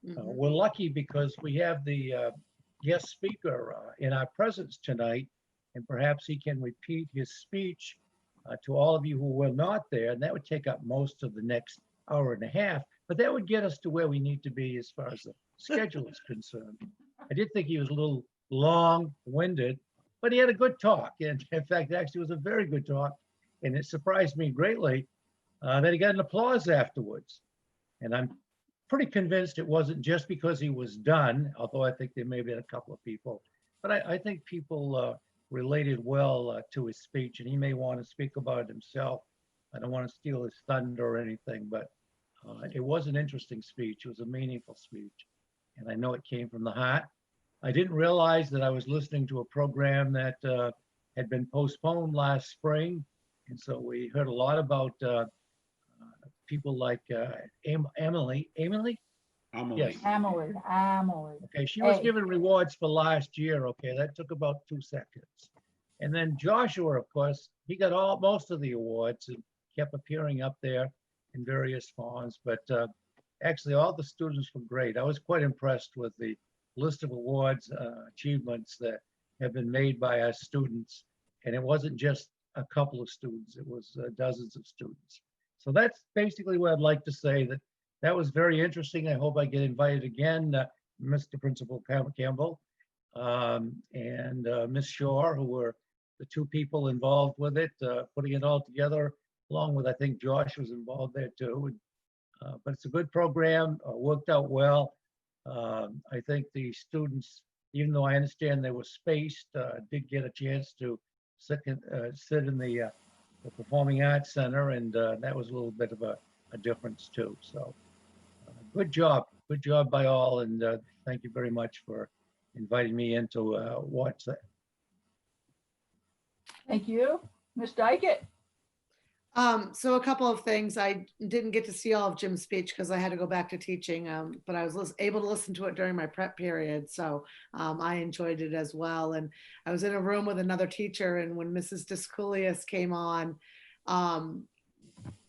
mhm. We're lucky because we have the guest speaker in our presence tonight, and perhaps he can repeat his speech to all of you who were not there, and that would take up most of the next hour and a half, but that would get us to where we need to be as far as the schedule is concerned. I did think he was a little long-winded, but he had a good talk, and in fact, actually, it was a very good talk, and it surprised me greatly that he got an applause afterwards. And I'm pretty convinced it wasn't just because he was done, although I think there may have been a couple of people, but I think people related well to his speech, and he may want to speak about it himself. I don't want to steal his thunder or anything, but it was an interesting speech. It was a meaningful speech, and I know it came from the heart. I didn't realize that I was listening to a program that had been postponed last spring, and so we heard a lot about people like Emily. Amelie. Yes. Emily. Okay, she was Hey. given rewards for last year. Okay, that took about 2 seconds. And then Joshua, of course, he got most of the awards and kept appearing up there in various forms. But actually, all the students were great. I was quite impressed with the list of awards, achievements that have been made by our students. And it wasn't just a couple of students, it was dozens of students. So that's basically what I'd like to say, that was very interesting. I hope I get invited again, Mr. Principal Campbell and Ms. Shore, who were the two people involved with it, putting it all together, along with, I think Josh was involved there too. But it's a good program, worked out well. I think the students, even though I understand they were spaced, did get a chance to sit in the Performing Arts Center, and that was a little bit of a difference too. So good job by all, and thank you very much for inviting me in to watch that. Thank you. Ms. Dykett? So a couple of things. I didn't get to see all of Jim's speech because I had to go back to teaching, but I was able to listen to it during my prep period. So I enjoyed it as well. And I was in a room with another teacher, and when Mrs. Disculius came on,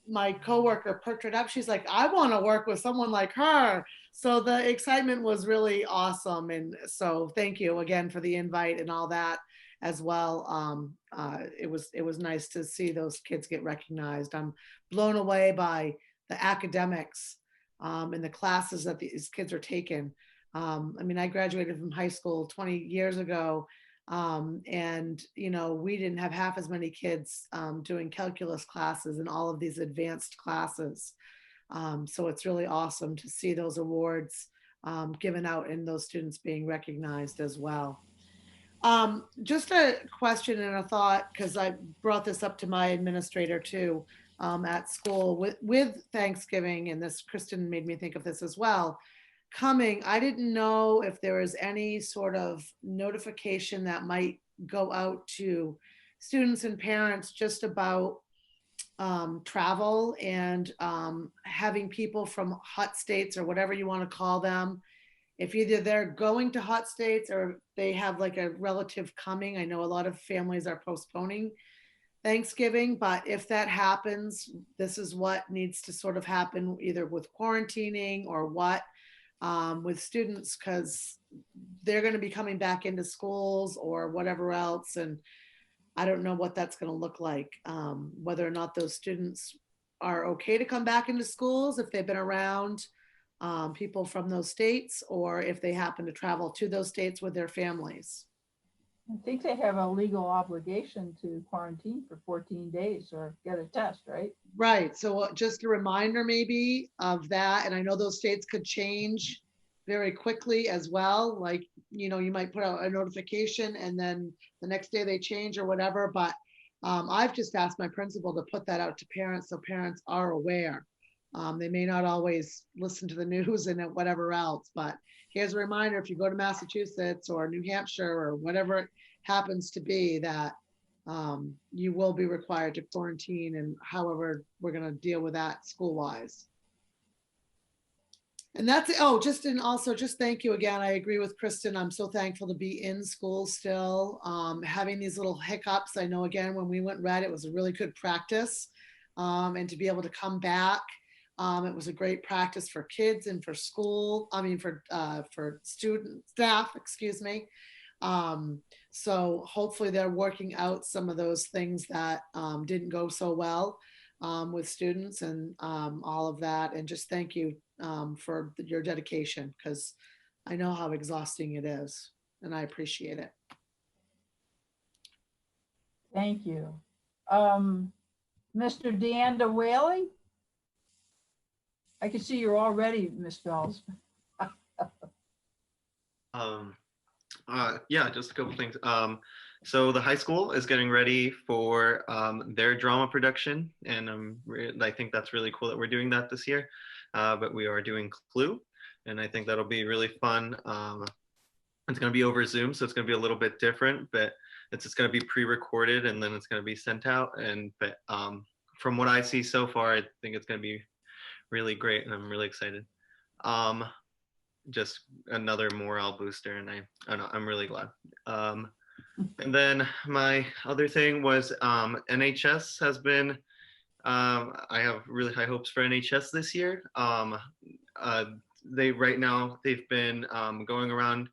my coworker perked it up. She's like, I want to work with someone like her. So the excitement was really awesome. And so thank you again for the invite and all that as well. It was nice to see those kids get recognized. I'm blown away by the academics and the classes that these kids are taking. I mean, I graduated from high school 20 years ago, and we didn't have half as many kids doing calculus classes and all of these advanced classes. So it's really awesome to see those awards given out and those students being recognized as well. Just a question and a thought, because I brought this up to my administrator too at school with Thanksgiving, and this, Kristen made me think of this as well. Coming, I didn't know if there was any sort of notification that might go out to students and parents just about travel and having people from hot states or whatever you want to call them, if either they're going to hot states or they have like a relative coming. I know a lot of families are postponing Thanksgiving, but if that happens, this is what needs to sort of happen, either with quarantining or what, with students, because they're going to be coming back into schools or whatever else. And I don't know what that's going to look like, whether or not those students are okay to come back into schools if they've been around people from those states, or if they happen to travel to those states with their families. I think they have a legal obligation to quarantine for 14 days or get a test, right? Right. So just a reminder maybe of that. And I know those states could change very quickly as well. Like, you might put out a notification and then the next day they change or whatever, but I've just asked my principal to put that out to parents so parents are aware. They may not always listen to the news and whatever else, but here's a reminder, if you go to Massachusetts or New Hampshire or whatever it happens to be, that you will be required to quarantine, and however we're going to deal with that school-wise. And that's it. Oh, just thank you again. I agree with Kristen. I'm so thankful to be in school still. Having these little hiccups. I know, again, when we went red, it was a really good practice. And to be able to come back, it was a great practice for kids and for school. I mean, for student staff, excuse me. So hopefully they're working out some of those things that didn't go so well with students and all of that. And just thank you for your dedication, because I know how exhausting it is, and I appreciate it. Thank you. Mr. Deanda Whaley? I can see you're all ready, Ms. Fells. Yeah, just a couple things. So the high school is getting ready for their drama production, and I think that's really cool that we're doing that this year. But we are doing Clue, and I think that'll be really fun. It's going to be over Zoom, so it's going to be a little bit different, but it's just going to be pre-recorded and then it's going to be sent out. But from what I see so far, I think it's going to be really great, and I'm really excited. Just another morale booster, and I don't know, I'm really glad. And then my other thing was NHS has been, I have really high hopes for NHS this year. Right now they've been going around,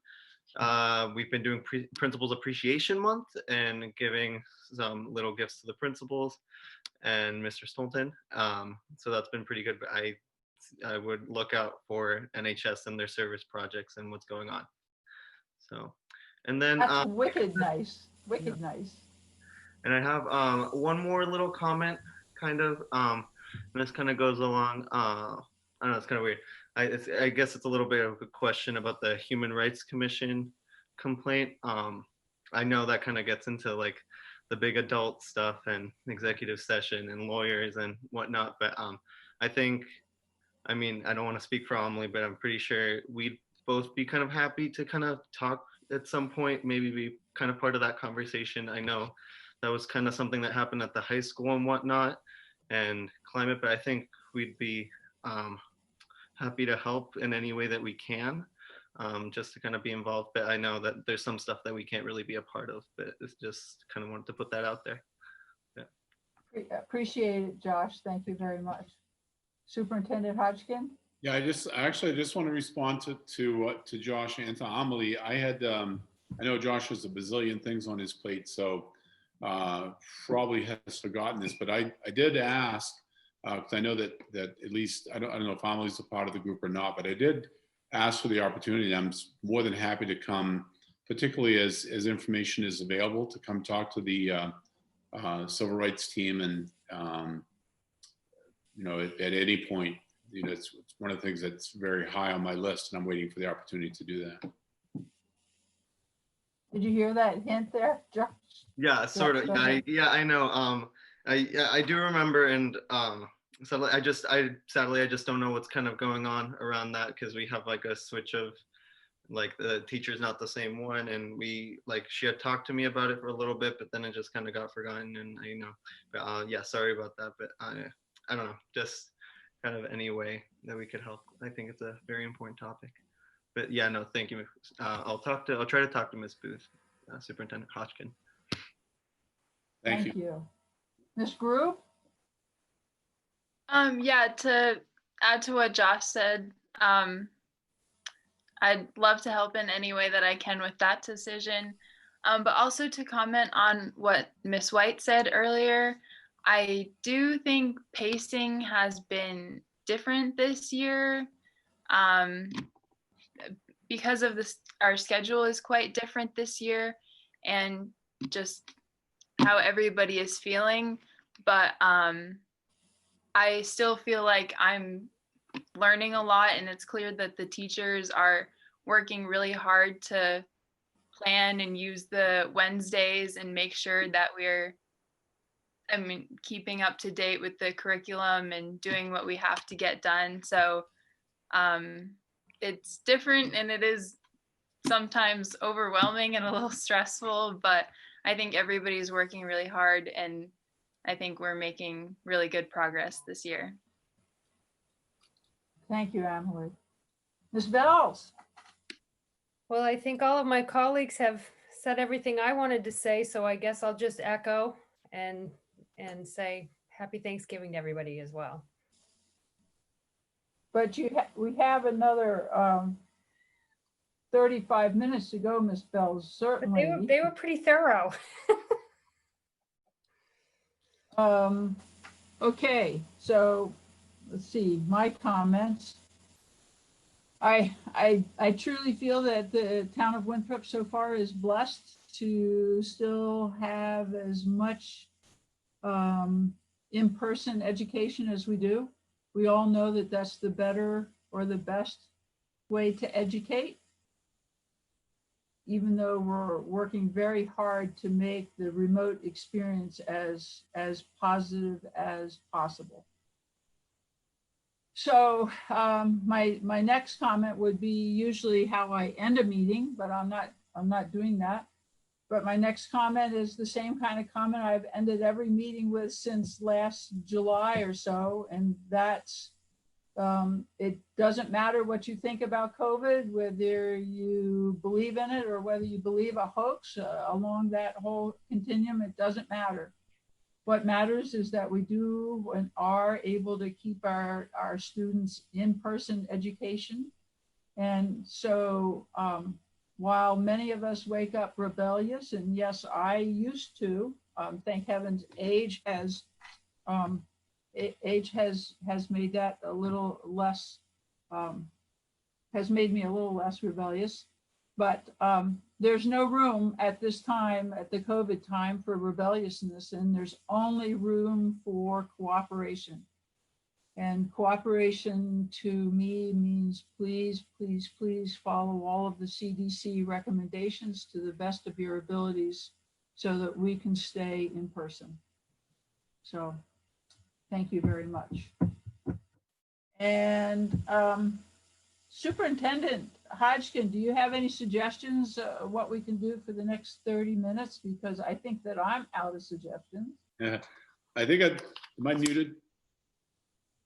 we've been doing Principals Appreciation Month and giving some little gifts to the principals and Mr. Stolten. So that's been pretty good, but I would look out for NHS and their service projects and what's going on. So, and then That's wicked nice, wicked nice. And I have one more little comment, kind of, and this kind of goes along. I don't know, it's kind of weird. I guess it's a little bit of a question about the Human Rights Commission complaint. I know that kind of gets into like the big adult stuff and executive session and lawyers and whatnot, but I think, I mean, I don't want to speak for Amelie, but I'm pretty sure we'd both be kind of happy to kind of talk at some point, maybe be kind of part of that conversation. I know that was kind of something that happened at the high school and whatnot, and climate, but I think we'd be happy to help in any way that we can, just to kind of be involved. But I know that there's some stuff that we can't really be a part of, but it's just kind of wanted to put that out there. Yeah. Appreciate it, Josh. Thank you very much. Superintendent Hodgkin? Yeah, I just want to respond to Josh and to Amelie. I know Josh has a bazillion things on his plate, so probably has forgotten this, but I did ask, because I know that at least, I don't know if Amelie's a part of the group or not, but I did ask for the opportunity. I'm more than happy to come, particularly as information is available, to come talk to the civil rights team, and at any point, it's one of the things that's very high on my list, and I'm waiting for the opportunity to do that. Did you hear that hint there, Josh? Yeah, sort of. I know. I do remember, and so I sadly I just don't know what's kind of going on around that, because we have like a switch of like the teacher's not the same one, and she had talked to me about it for a little bit, but then it just kind of got forgotten, and but yeah, sorry about that, but I don't know, just kind of any way that we could help. I think it's a very important topic. But yeah, no, thank you. I'll try to talk to Ms. Booth, Superintendent Hodgkin. Thank you. Ms. Grew? Yeah, to add to what Josh said, I'd love to help in any way that I can with that decision. But also to comment on what Ms. White said earlier, I do think pacing has been different this year. Because of this, our schedule is quite different this year, and just how everybody is feeling. But I still feel like I'm learning a lot, and it's clear that the teachers are working really hard to plan and use the Wednesdays and make sure that we're, I mean, keeping up to date with the curriculum and doing what we have to get done. So it's different, and it is sometimes overwhelming and a little stressful, but I think everybody's working really hard, and I think we're making really good progress this year. Thank you, Emily. Ms. Bells? Well, I think all of my colleagues have said everything I wanted to say, so I guess I'll just echo and say happy Thanksgiving to everybody as well. But we have another 35 minutes to go, Ms. Bells, But certainly. they were pretty thorough. Okay, so let's see, my comments. I truly feel that the town of Winthrop so far is blessed to still have as much in-person education as we do. We all know that that's the better or the best way to educate, even though we're working very hard to make the remote experience as positive as possible. So my next comment would be usually how I end a meeting, but I'm not doing that. But my next comment is the same kind of comment I've ended every meeting with since last July or so, and that's it doesn't matter what you think about COVID, whether you believe in it or whether you believe a hoax along that whole continuum, it doesn't matter. What matters is that we do and are able to keep our students in-person education. And so while many of us wake up rebellious, and yes, I used to, thank heavens, age has made that a little less, has made me a little less rebellious. But there's no room at this time, at the COVID time, for rebelliousness, and there's only room for cooperation. And cooperation to me means please, please, please follow all of the CDC recommendations to the best of your abilities so that we can stay in person. So thank you very much. And Superintendent Hodgkin, do you have any suggestions what we can do for the next 30 minutes? Because I think that I'm out of suggestions. Yeah, I think am I muted?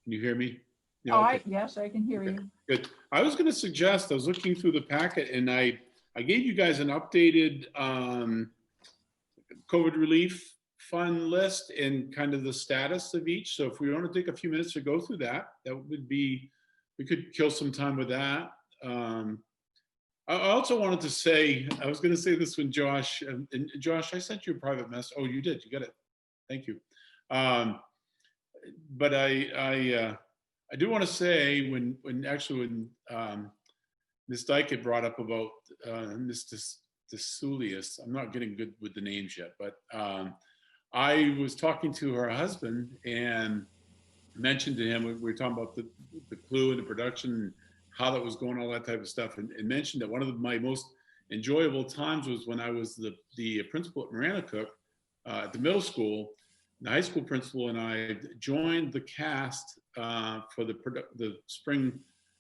Can you hear me? Yeah, Oh, okay. yes, I can hear you. Good. I was going to suggest, I was looking through the packet and I gave you guys an updated COVID relief fund list and kind of the status of each. So if we want to take a few minutes to go through that, that would be, we could kill some time with that. I also wanted to say, I was going to say this when Josh, and Josh, I sent you a private message. Oh, you did, you got it. Thank you. But I do want to say when Ms. Dyke had brought up about Ms. DeSulius, I'm not getting good with the names yet, but I was talking to her husband and mentioned to him, we were talking about the clue and the production, how that was going, all that type of stuff, and mentioned that one of my most enjoyable times was when I was the principal at Marana Cook at the middle school. The high school principal and I joined the cast for the spring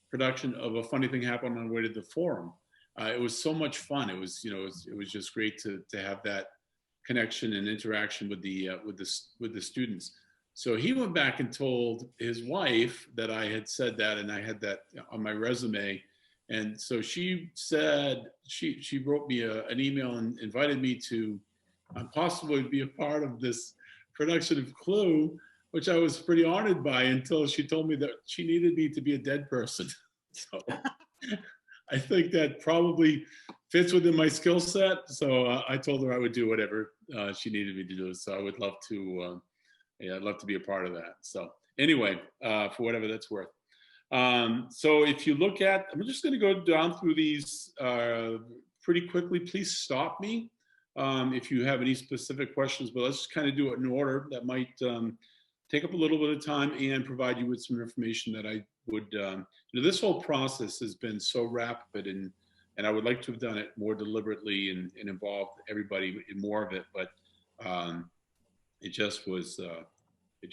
production of A Funny Thing Happened on the Way to the Forum. It was so much fun. It was, it was just great to have that connection and interaction with the students. So he went back and told his wife that I had said that, and I had that on my resume. And so she said, she wrote me an email and invited me to possibly be a part of this production of Clue, which I was pretty honored by until she told me that she needed me to be a dead person. So I think that probably fits within my skill set. So I told her I would do whatever she needed me to do. So I would love to, yeah, I'd love to be a part of that. So anyway, for whatever that's worth. So if you look at, I'm just going to go down through these pretty quickly. Please stop me if you have any specific questions, but let's just kind of do it in order. That might take up a little bit of time and provide you with some information that I would, this whole process has been so rapid, and I would like to have done it more deliberately and involved everybody in more of it, but it just was, it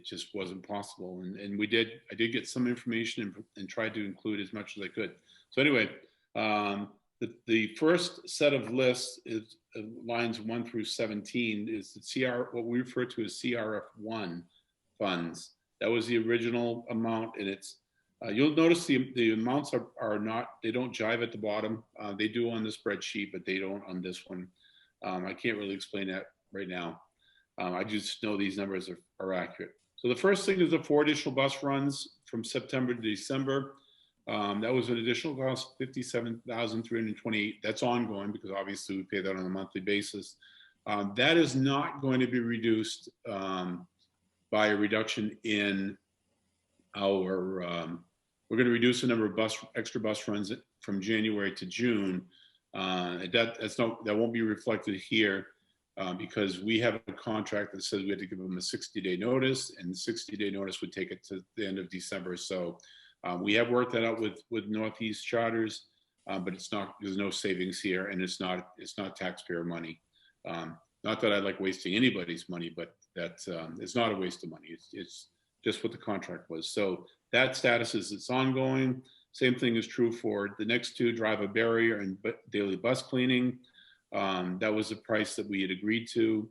just wasn't possible. And I did get some information and tried to include as much as I could. So anyway, the first set of lists is lines 1 through 17 is the what we refer to as CRF1 funds. That was the original amount, and it's you'll notice the amounts are not, they don't jive at the bottom. They do on the spreadsheet, but they don't on this one. I can't really explain that right now. I just know these numbers are accurate. So the first thing is the 4 additional bus runs from September to December. That was an additional cost, $57,328. That's ongoing because obviously we pay that on a monthly basis. That is not going to be reduced by a reduction in our, we're going to reduce the number of extra bus runs from January to June. That won't be reflected here because we have a contract that says we have to give them a 60-day notice, and the 60-day notice would take it to the end of December. So we have worked that out with Northeast Charters, but there's no savings here, and it's not taxpayer money. Not that I like wasting anybody's money, but that's it's not a waste of money. It's just what the contract was. So that status is it's ongoing. Same thing is true for the next 2, driver barrier and daily bus cleaning. That was the price that we had agreed to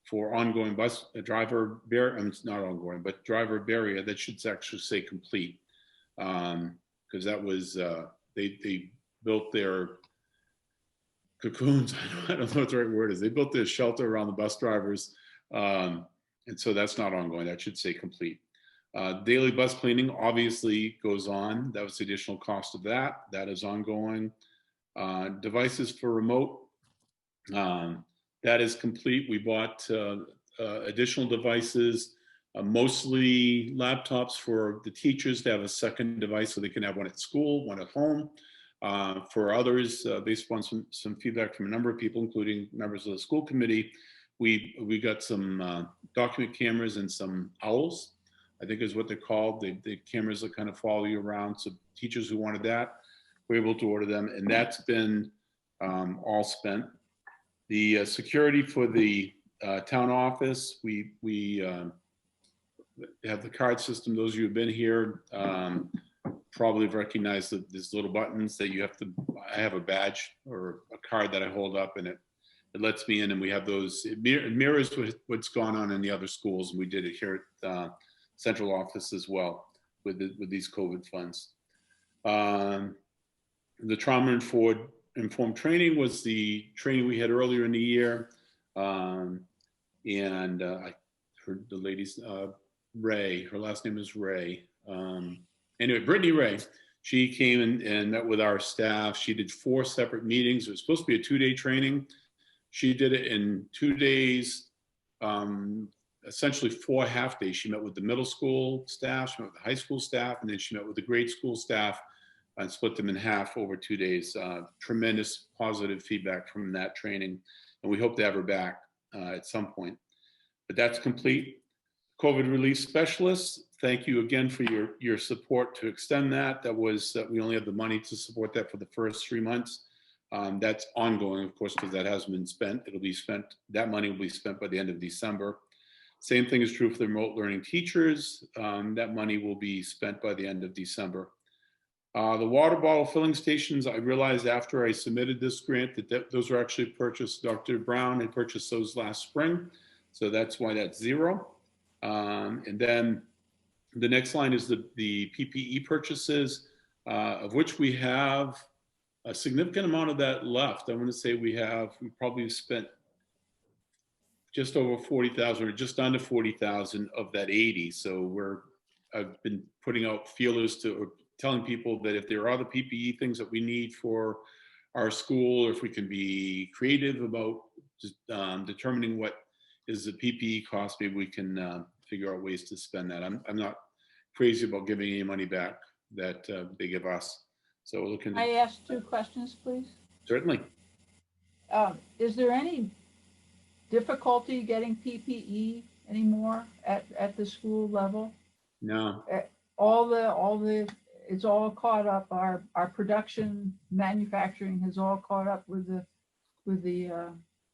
for ongoing driver barrier. It's not ongoing, but driver barrier. That should actually say complete, because that was they built their cocoons. I don't know what the right word is. They built their shelter around the bus drivers, and so that's not ongoing. That should say complete. Daily bus cleaning obviously goes on. That was the additional cost of that. That is ongoing. Devices for remote. That is complete. We bought additional devices, mostly laptops for the teachers to have a second device so they can have one at school, one at home. For others, based upon some feedback from a number of people, including members of the school committee, we got some document cameras and some owls, I think is what they're called. The cameras that kind of follow you around. So teachers who wanted that were able to order them, and that's been all spent. The security for the town office, we have the card system. Those of you who've been here probably have recognized that there's little buttons that you have to, I have a badge or a card that I hold up, and it lets me in, and we have those, it mirrors what's gone on in the other schools. And we did it here at central office as well with these COVID funds. The trauma informed training was the training we had earlier in the year. I heard the lady's, Ray, her last name is Ray. Anyway, Brittany Ray, she came and met with our staff. She did 4 separate meetings. It was supposed to be a 2-day training. She did it in 2 days, essentially 4 half days. She met with the middle school staff, she met with the high school staff, and then she met with the grade school staff and split them in half over 2 days. Tremendous positive feedback from that training. And we hope to have her back at some point. But that's complete. COVID relief specialists, thank you again for your support to extend that. That was, we only have the money to support that for the first 3 months. That's ongoing, of course, because that hasn't been spent. It'll be spent, that money will be spent by the end of December. Same thing is true for the remote learning teachers. That money will be spent by the end of December. The water bottle filling stations, I realized after I submitted this grant that those were actually purchased. Dr. Brown had purchased those last spring. So that's why that's 0. And then the next line is the PPE purchases, of which we have a significant amount of that left. I want to say we probably spent just over 40,000 or just under 40,000 of that 80. So I've been putting out feelers to telling people that if there are other PPE things that we need for our school, or if we can be creative about just, determining what is the PPE cost, maybe we can figure out ways to spend that. I'm not crazy about giving any money back that they give us. So we're looking. I ask 2 questions, please. Certainly. Is there any difficulty getting PPE anymore at the school level. No. All the, it's all caught up. Our production, manufacturing has all caught up with the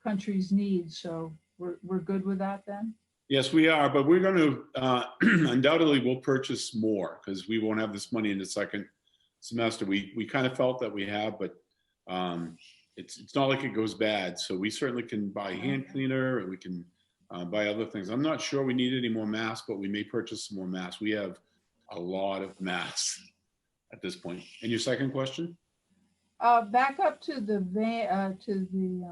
country's needs. So we're good with that then? Yes, we are, but we're going to undoubtedly we'll purchase more because we won't have this money in the second semester. We kind of felt that we have, but it's not like it goes bad. So we certainly can buy hand cleaner, and we can buy other things. I'm not sure we need any more masks, but we may purchase some more masks. We have a lot of masks at this point. And your second question? Back up to the van, to the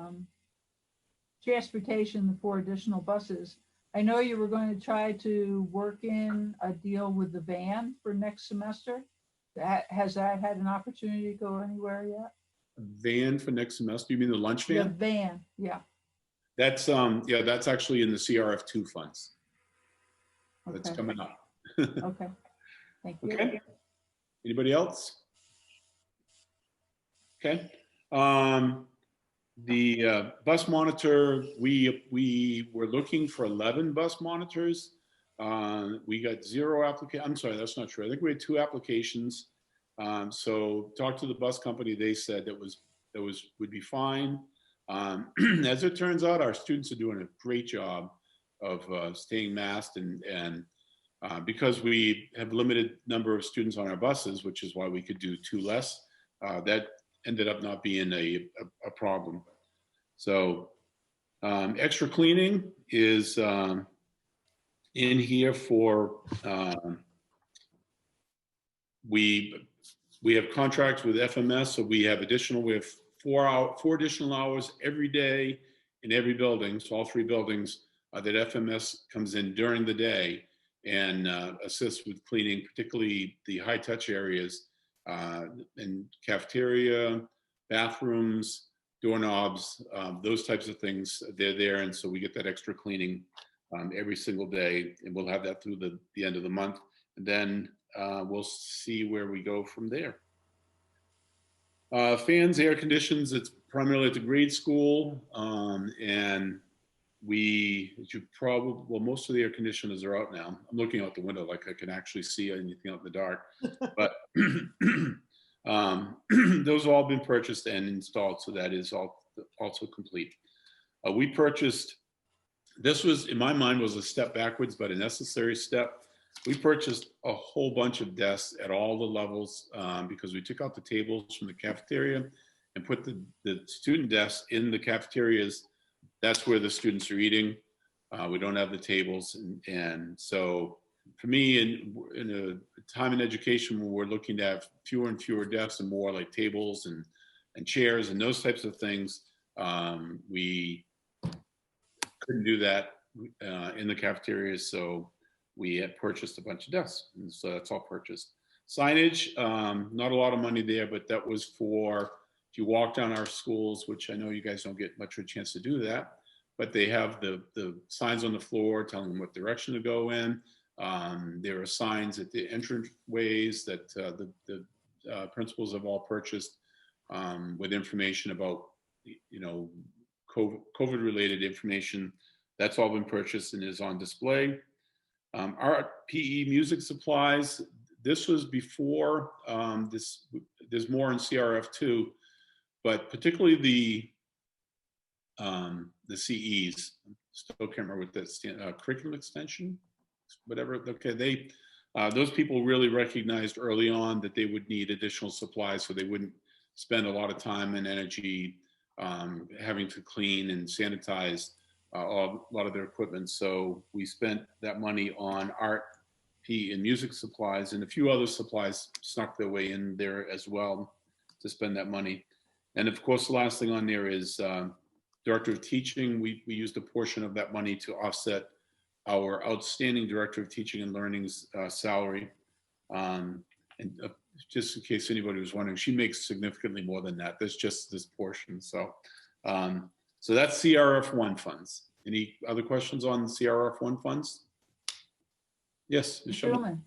transportation, the 4 additional buses. I know you were going to try to work in a deal with the van for next semester. Has that had an opportunity to go anywhere yet? Van for next semester? You mean the lunch van? The van, yeah. That's yeah, that's actually in the CRF2 funds. That's Okay. coming up. Okay. Thank you. Okay. Anybody else? Okay. The bus monitor, we were looking for 11 bus monitors. We got 0 applications. I'm sorry, that's not true. I think we had 2 applications. So talked to the bus company. They said that would be fine. As it turns out, our students are doing a great job of staying masked, and because we have limited number of students on our buses, which is why we could do 2 less, that ended up not being a problem. So extra cleaning is in here for, we have contracts with FMS, so we have 4 additional hours every day in every building, so all 3 buildings that FMS comes in during the day and assists with cleaning, particularly the high touch areas in cafeteria, bathrooms, doorknobs, those types of things. They're there, and so we get that extra cleaning every single day, and we'll have that through the end of the month, and then we'll see where we go from there. Fans, air conditions, it's primarily at the grade school, and most of the air conditioners are out now. I'm looking out the window like I can actually see anything out in the dark, but those have all been purchased and installed, so that is also complete. We purchased, this was, in my mind, was a step backwards, but a necessary step. We purchased a whole bunch of desks at all the levels because we took out the tables from the cafeteria and put the student desks in the cafeterias. That's where the students are eating. We don't have the tables. And so for me, in a time in education where we're looking to have fewer and fewer desks and more like tables and chairs and those types of things, we couldn't do that in the cafeterias. So we had purchased a bunch of desks, and so that's all purchased. Signage, not a lot of money there, but that was for, if you walk down our schools, which I know you guys don't get much of a chance to do that, but they have the signs on the floor telling them what direction to go in. There are signs at the entranceways that the principals have all purchased with information about, COVID related information. That's all been purchased and is on display. Art, PE, music supplies. This was before there's more in CRF2, but particularly the CEs. Still can't remember what that stands. Curriculum extension, whatever. Okay, those people really recognized early on that they would need additional supplies, so they wouldn't spend a lot of time and energy having to clean and sanitize a lot of their equipment. So we spent that money on art, PE, and music supplies, and a few other supplies snuck their way in there as well to spend that money. And of course, the last thing on there is Director of Teaching. We used a portion of that money to offset our outstanding Director of Teaching and Learning's salary. And just in case anybody was wondering, she makes significantly more than that. That's just this portion. So so that's CRF1 funds. Any other questions on CRF1 funds? Yes, Ms. Shulman.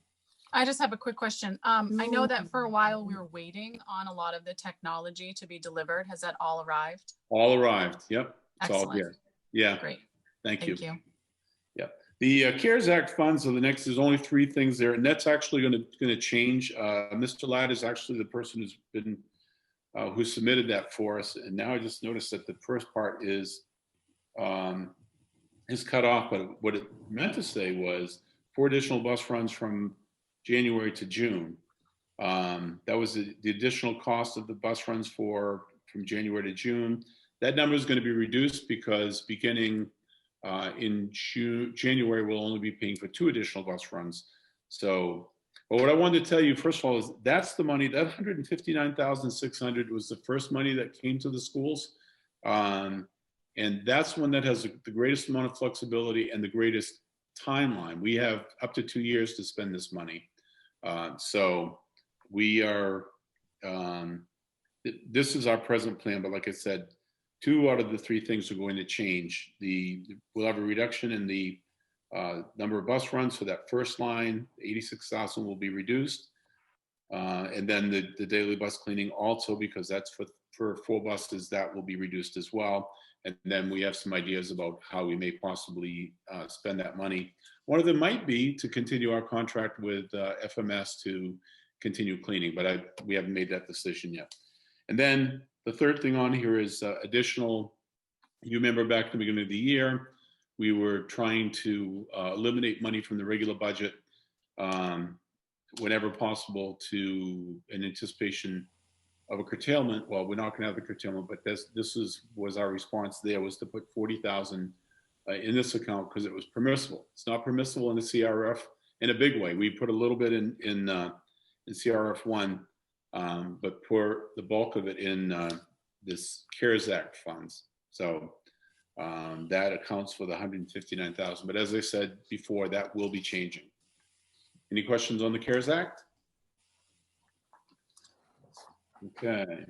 I just have a quick question. I know that for a while we were waiting on a lot of the technology to be delivered. Has that all arrived? All arrived. Yep. It's Excellent. all here. Yeah. Great. Thank you. Thank you. Yeah. The CARES Act funds are the next. There's only 3 things there, and that's actually going to change. Mr. Ladd is actually the person who's been who submitted that for us, and now I just noticed that the first part is cut off. But what it meant to say was 4 additional bus runs from January to June. That was the additional cost of the bus runs from January to June. That number is going to be reduced because beginning in January, we'll only be paying for 2 additional bus runs. So, but what I wanted to tell you, first of all, is that's the money, that $159,600 was the first money that came to the schools. And that's one that has the greatest amount of flexibility and the greatest timeline. We have up to 2 years to spend this money. So we are, this is our present plan, but like I said, 2 out of the 3 things are going to change. We'll have a reduction in the number of bus runs for that first line. 86,000 will be reduced. And then the daily bus cleaning also, because that's for 4 buses, that will be reduced as well. And then we have some ideas about how we may possibly spend that money. One of them might be to continue our contract with FMS to continue cleaning, but we haven't made that decision yet. And then the third thing on here is additional. You remember back at the beginning of the year, we were trying to eliminate money from the regular budget whenever possible in anticipation of a curtailment. Well, we're not going to have the curtailment, but this was our response there, was to put 40,000 in this account because it was permissible. It's not permissible in the CRF in a big way. We put a little bit in CRF 1, but pour the bulk of it in this CARES Act funds. So that accounts for the 159,000. But as I said before, that will be changing. Any questions on the CARES Act? Okay.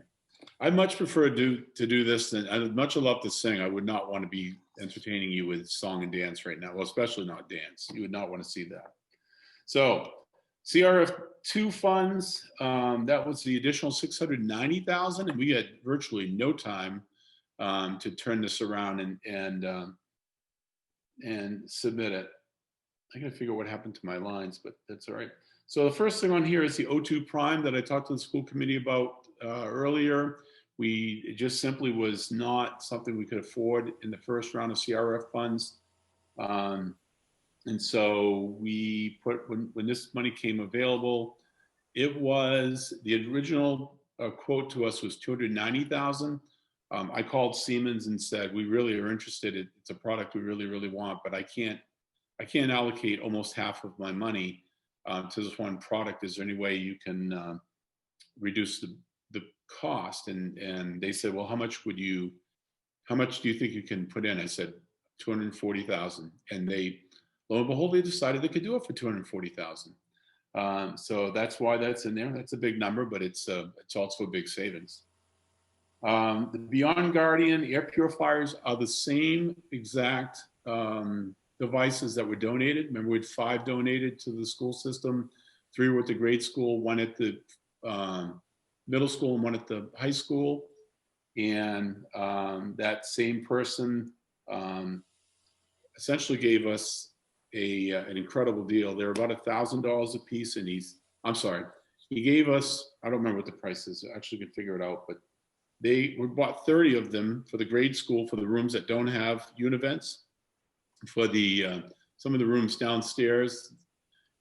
I'd much prefer to do this than, I'd much love to sing. I would not want to be entertaining you with song and dance right now. Well, especially not dance. You would not want to see that. So CRF 2 funds, that was the additional 690,000, and we had virtually no time to turn this around and submit it. I gotta figure out what happened to my lines, but that's all right. So the first thing on here is the O2 Prime that I talked to the school committee about earlier. It just simply was not something we could afford in the first round of CRF funds. And so we put, when this money came available, it was, the original quote to us was 290,000. I called Siemens and said, we really are interested. It's a product we really, really want, but I can't allocate almost half of my money to this one product. Is there any way you can reduce the cost? And they said, well, how much do you think you can put in? I said, 240,000. And they, lo and behold, they decided they could do it for 240,000. So that's why that's in there. That's a big number, but it's also a big savings. The Beyond Guardian air purifiers are the same exact devices that were donated. Remember, we had 5 donated to the school system, 3 were at the grade school, 1 at the middle school, and 1 at the high school. And that same person essentially gave us an incredible deal. They're about $1,000 a piece, and he gave us, I don't remember what the price is. I actually could figure it out, but we bought 30 of them for the grade school, for the rooms that don't have univents, for the some of the rooms downstairs,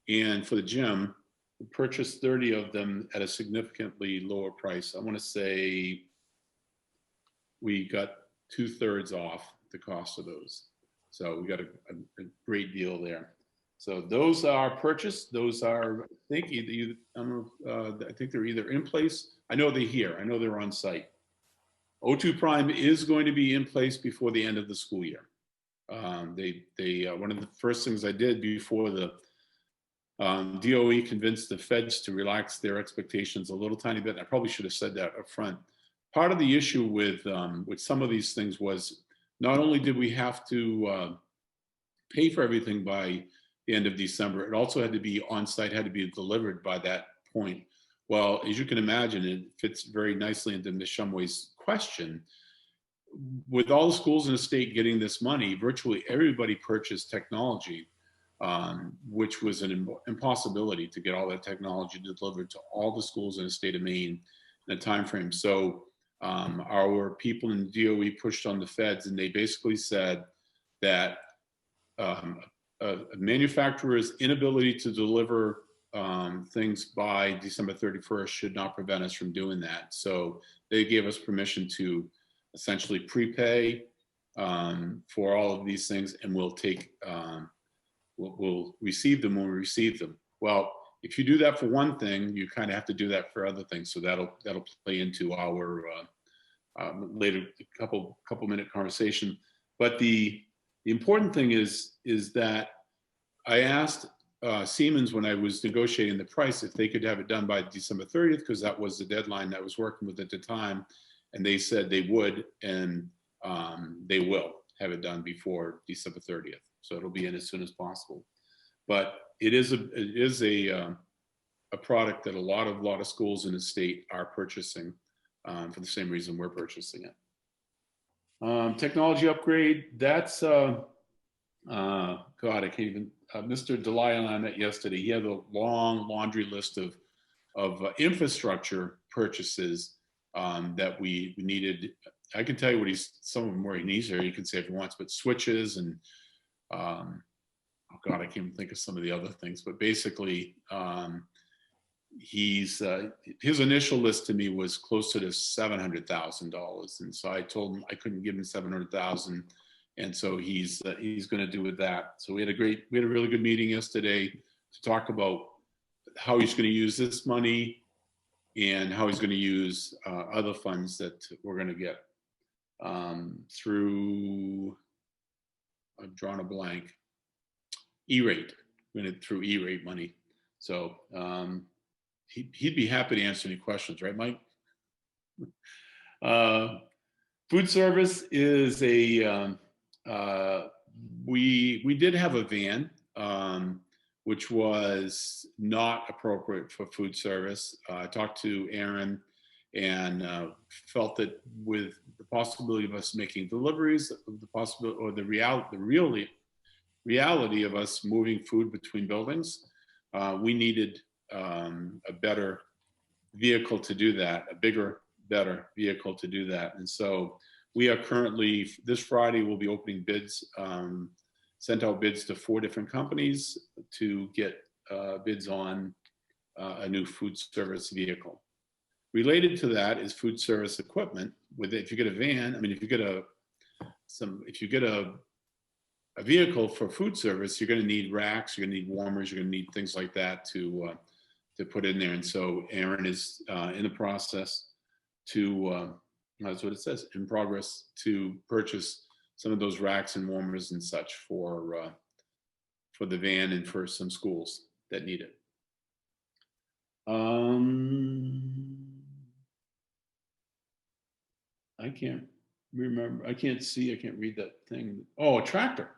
and for the gym. We purchased 30 of them at a significantly lower price. I want to say we got 2/3 off the cost of those. So we got a great deal there. So those are purchased. Those are, I think they're either in place. I know they're here. I know they're on site. O2 Prime is going to be in place before the end of the school year. One of the first things I did before the DOE convinced the feds to relax their expectations a little tiny bit, and I probably should have said that up front. Part of the issue with some of these things was not only did we have to pay for everything by the end of December, it also had to be on site, had to be delivered by that point. Well, as you can imagine, it fits very nicely into Ms. Shumway's question. With all the schools in the state getting this money, virtually everybody purchased technology. which was an impossibility to get all that technology delivered to all the schools in the state of Maine in a time frame. So our people in DOE pushed on the feds, and they basically said that a manufacturer's inability to deliver things by December 31st should not prevent us from doing that. So they gave us permission to essentially prepay for all of these things, and we'll take we'll receive them when we receive them. Well, if you do that for one thing, you kind of have to do that for other things. So that'll play into our later couple minute conversation. But the important thing is that I asked Siemens when I was negotiating the price if they could have it done by December 30th, because that was the deadline that I was working with at the time, and they said they would, and they will have it done before December 30th. So it'll be in as soon as possible. But it is a product that a lot of schools in the state are purchasing for the same reason we're purchasing it. Technology upgrade, that's God, I can't even. Mr. Delia and I met yesterday. He had a long laundry list of infrastructure purchases that we needed. I can tell you what some of them where he needs here. You can say if he wants, but switches and oh God, I can't even think of some of the other things. But basically, his initial list to me was closer to $700,000, and so I told him I couldn't give him $700,000, and so he's going to do with that. So we had a really good meeting yesterday to talk about how he's going to use this money and how he's going to use other funds that we're going to get through. I've drawn a blank. E-rate, through E-rate money. So he'd be happy to answer any questions, right, Mike? Food service is we did have a van, which was not appropriate for food service. I talked to Aaron and felt that with the possibility of us making deliveries, the possibility or the reality of us moving food between buildings, we needed a better vehicle to do that, a bigger, better vehicle to do that. And so we are currently, this Friday, we'll be opening bids, sent out bids to 4 different companies to get bids on a new food service vehicle. Related to that is food service equipment. If you get a van, I mean, if you get a vehicle for food service, you're going to need racks, you're going to need warmers, you're going to need things like that to put in there. And so Aaron is in the process to, that's what it says, in progress to purchase some of those racks and warmers and such for the van and for some schools that need it. I can't remember. I can't see. I can't read that thing. Oh, a tractor.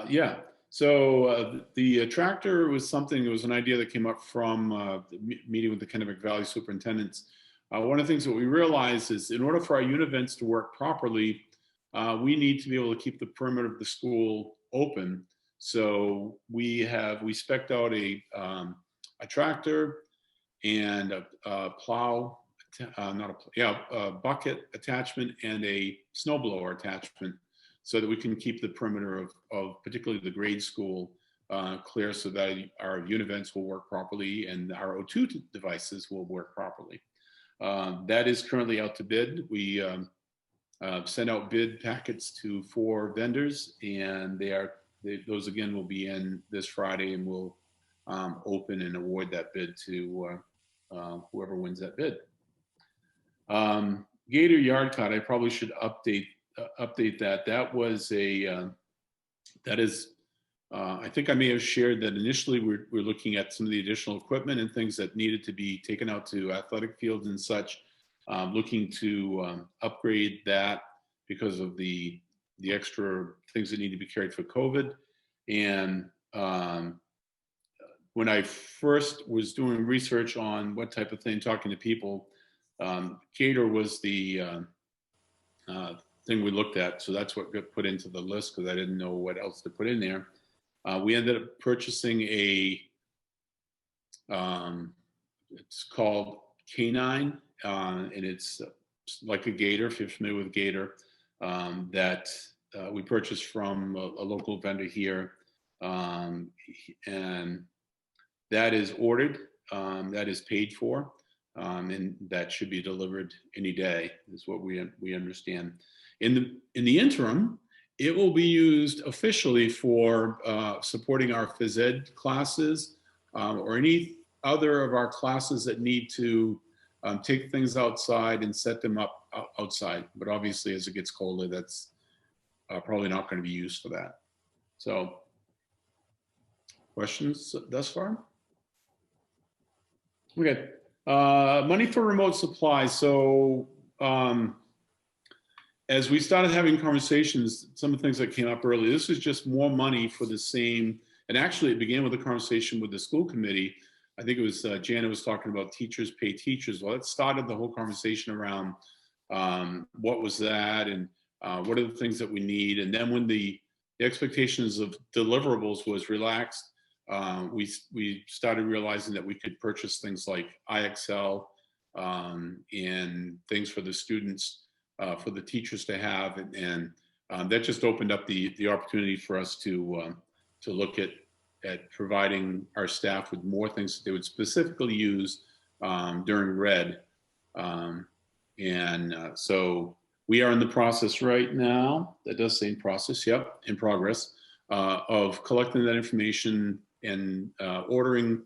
Yeah. So the tractor was something. It was an idea that came up from meeting with the Kennebec Valley superintendents. One of the things that we realized is, in order for our univents to work properly, we need to be able to keep the perimeter of the school open. So we spec'd out a tractor and a plow. A bucket attachment and a snowblower attachment, so that we can keep the perimeter of particularly the grade school clear, so that our univents will work properly and our O2 devices will work properly. That is currently out to bid. We sent out bid packets to 4 vendors, and those again will be in this Friday, and we'll open and award that bid to whoever wins that bid. Gator yard cut, I probably should update that. That was I think I may have shared that initially we're looking at some of the additional equipment and things that needed to be taken out to athletic fields and such, looking to upgrade that because of the extra things that need to be carried for COVID. And when I first was doing research on what type of thing, talking to people, Gator was the thing we looked at. So that's what got put into the list, because I didn't know what else to put in there. We ended up purchasing it's called Canine, and it's like a gator, if you're familiar with gator, that we purchased from a local vendor here. And that is ordered, that is paid for, and that should be delivered any day, is what we understand. In the interim, it will be used officially for supporting our phys ed classes, or any other of our classes that need to take things outside and set them up outside. But obviously, as it gets colder, that's probably not going to be used for that. So, questions thus far? Okay. Money for remote supplies. So, as we started having conversations, some of the things that came up earlier, this is just more money for the same. And actually, it began with a conversation with the school committee. I think it was Jana was talking about teachers pay teachers. Well, it started the whole conversation around what was that, and what are the things that we need. And then when the expectations of deliverables was relaxed, we started realizing that we could purchase things like IXL and things for the students, for the teachers to have, and that just opened up the opportunity for us to look at providing our staff with more things that they would specifically use during red. So we are in the process right now. That does say in process. Yep, in progress of collecting that information and ordering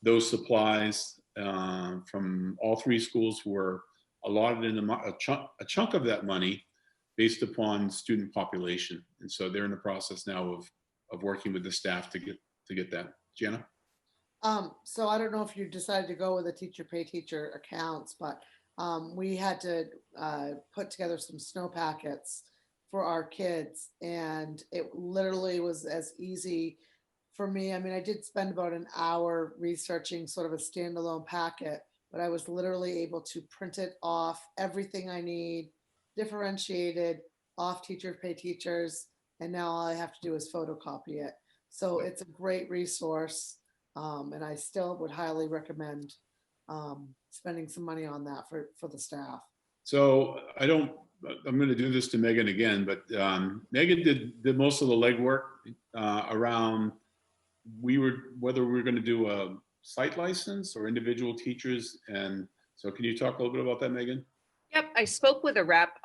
those supplies from all three schools who were allotted in a chunk of that money based upon student population. And so they're in the process now of working with the staff to get that. Jana? So I don't know if you decided to go with a teacher pay teacher accounts, but we had to put together some snow packets for our kids, and it literally was as easy for me. I mean, I did spend about an hour researching sort of a standalone packet, but I was literally able to print it off, everything I need, differentiated, off teacher pay teachers, and now all I have to do is photocopy it. So it's a great resource, and I still would highly recommend spending some money on that for the staff. So I'm going to do this to Megan again, but Megan did most of the legwork around whether we were going to do a site license or individual teachers. And so can you talk a little bit about that, Megan? Yep, I spoke with a rep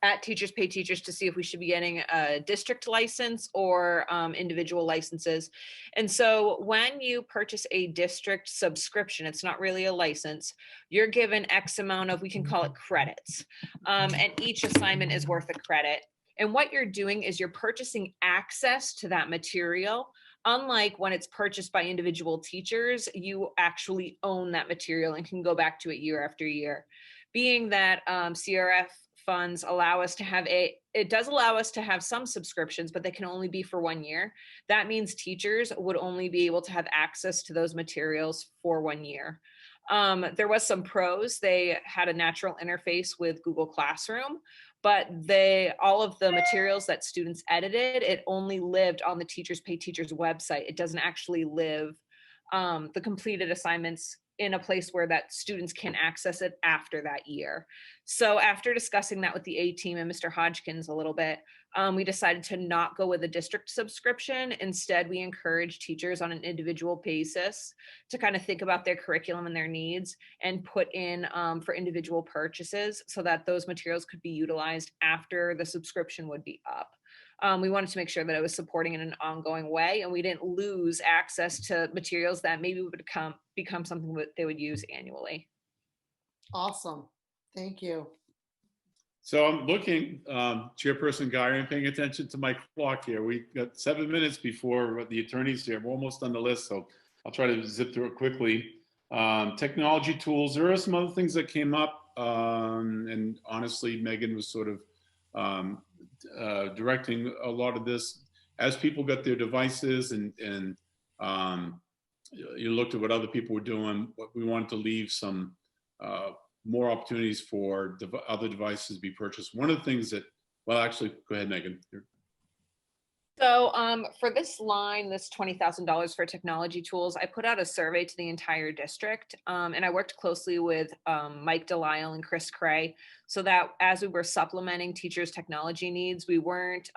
at Teachers Pay Teachers to see if we should be getting a district license or individual licenses. And so when you purchase a district subscription, it's not really a license, you're given X amount of, we can call it credits. And each assignment is worth a credit. And what you're doing is you're purchasing access to that material. Unlike when it's purchased by individual teachers, you actually own that material and can go back to it year after year. Being that CRF funds allow us to have it does allow us to have some subscriptions, but they can only be for 1 year. That means teachers would only be able to have access to those materials for 1 year. There was some pros. They had a natural interface with Google Classroom, but all of the materials that students edited, it only lived on the Teachers Pay Teachers website. It doesn't actually live the completed assignments in a place where that students can access it after that year. So after discussing that with the A team and Mr. Hodgkins a little bit, we decided to not go with a district subscription. Instead, we encourage teachers on an individual basis to kind of think about their curriculum and their needs and put in for individual purchases so that those materials could be utilized after the subscription would be up. We wanted to make sure that it was supporting in an ongoing way, and we didn't lose access to materials that maybe would become something that they would use annually. Awesome. Thank you. So I'm looking, Chairperson Guy, and paying attention to my clock here. We got 7 minutes before the attorney's here. We're almost on the list, so I'll try to zip through it quickly. Technology tools, there are some other things that came up, and honestly, Megan was sort of directing a lot of this as people got their devices and you looked at what other people were doing. What we wanted to leave some more opportunities for other devices to be purchased. One of the things that, well, actually, go ahead, Megan. So for this line, this $20,000 for technology tools, I put out a survey to the entire district, and I worked closely with Mike Delisle and Chris Cray, so that as we were supplementing teachers' technology needs, we weren't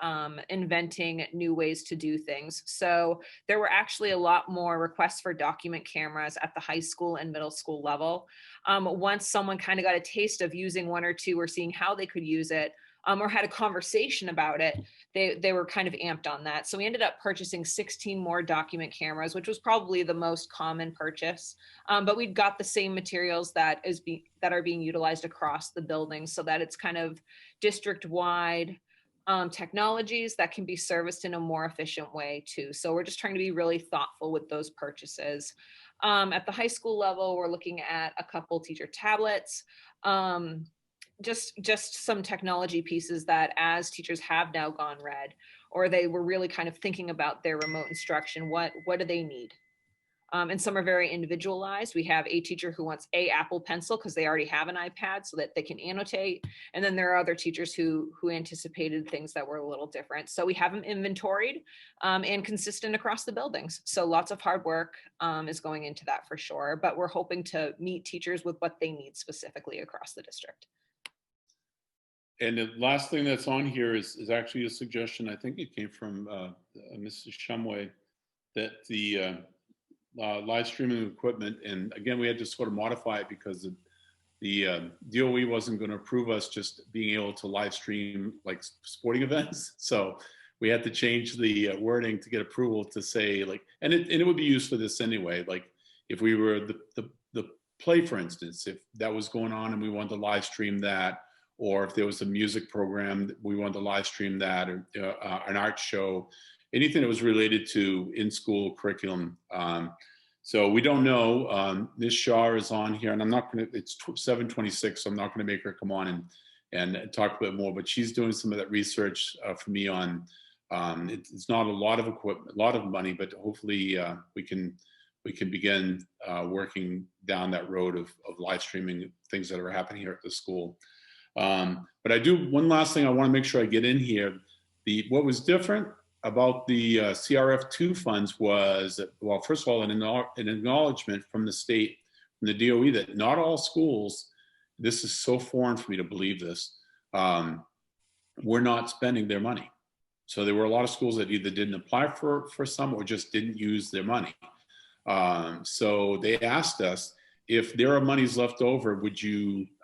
inventing new ways to do things. So there were actually a lot more requests for document cameras at the high school and middle school level. Once someone kind of got a taste of using one or two or seeing how they could use it, or had a conversation about it, they were kind of amped on that. So we ended up purchasing 16 more document cameras, which was probably the most common purchase. But we've got the same materials that are being utilized across the building, so that it's kind of district-wide technologies that can be serviced in a more efficient way too. So we're just trying to be really thoughtful with those purchases. At the high school level, we're looking at a couple teacher tablets. Just some technology pieces that as teachers have now gone red, or they were really kind of thinking about their remote instruction, what do they need? And some are very individualized. We have a teacher who wants a Apple Pencil because they already have an iPad so that they can annotate. And then there are other teachers who anticipated things that were a little different. So we have them inventoried and consistent across the buildings. So lots of hard work is going into that for sure. But we're hoping to meet teachers with what they need specifically across the district. And the last thing that's on here is actually a suggestion. I think it came from Mrs. Shumway, that the live streaming equipment, and again, we had to sort of modify it because the DOE wasn't going to approve us just being able to live stream like sporting events. So we had to change the wording to get approval to say like, and it would be used for this anyway. Like if we were the play, for instance, if that was going on and we wanted to live stream that, or if there was a music program, we wanted to live stream that, or an art show, anything that was related to in-school curriculum. So we don't know. Ms. Shaw is on here, and I'm not going to, it's 7:26, so I'm not going to make her come on and talk a bit more, but she's doing some of that research for me on, it's not a lot of equipment, a lot of money, but hopefully we can begin working down that road of live streaming things that are happening here at the school. But I do, one last thing I want to make sure I get in here. What was different about the CRF2 funds was, well, first of all, an acknowledgement from the state, from the DOE, that not all schools, this is so foreign for me to believe this, were not spending their money. So there were a lot of schools that either didn't apply for some or just didn't use their money. So they asked us, if there are monies left over,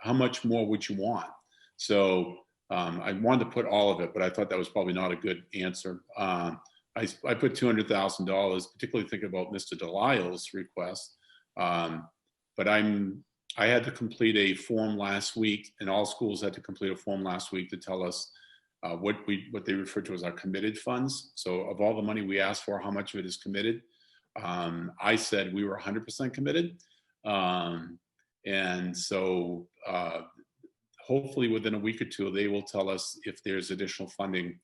how much more would you want? So I wanted to put all of it, but I thought that was probably not a good answer. I put $200,000, particularly thinking about Mr. Delisle's request. But I had to complete a form last week, and all schools had to complete a form last week to tell us what they refer to as our committed funds. So of all the money we asked for, how much of it is committed? I said we were 100% committed. And so hopefully within a week or two, they will tell us if there's additional funding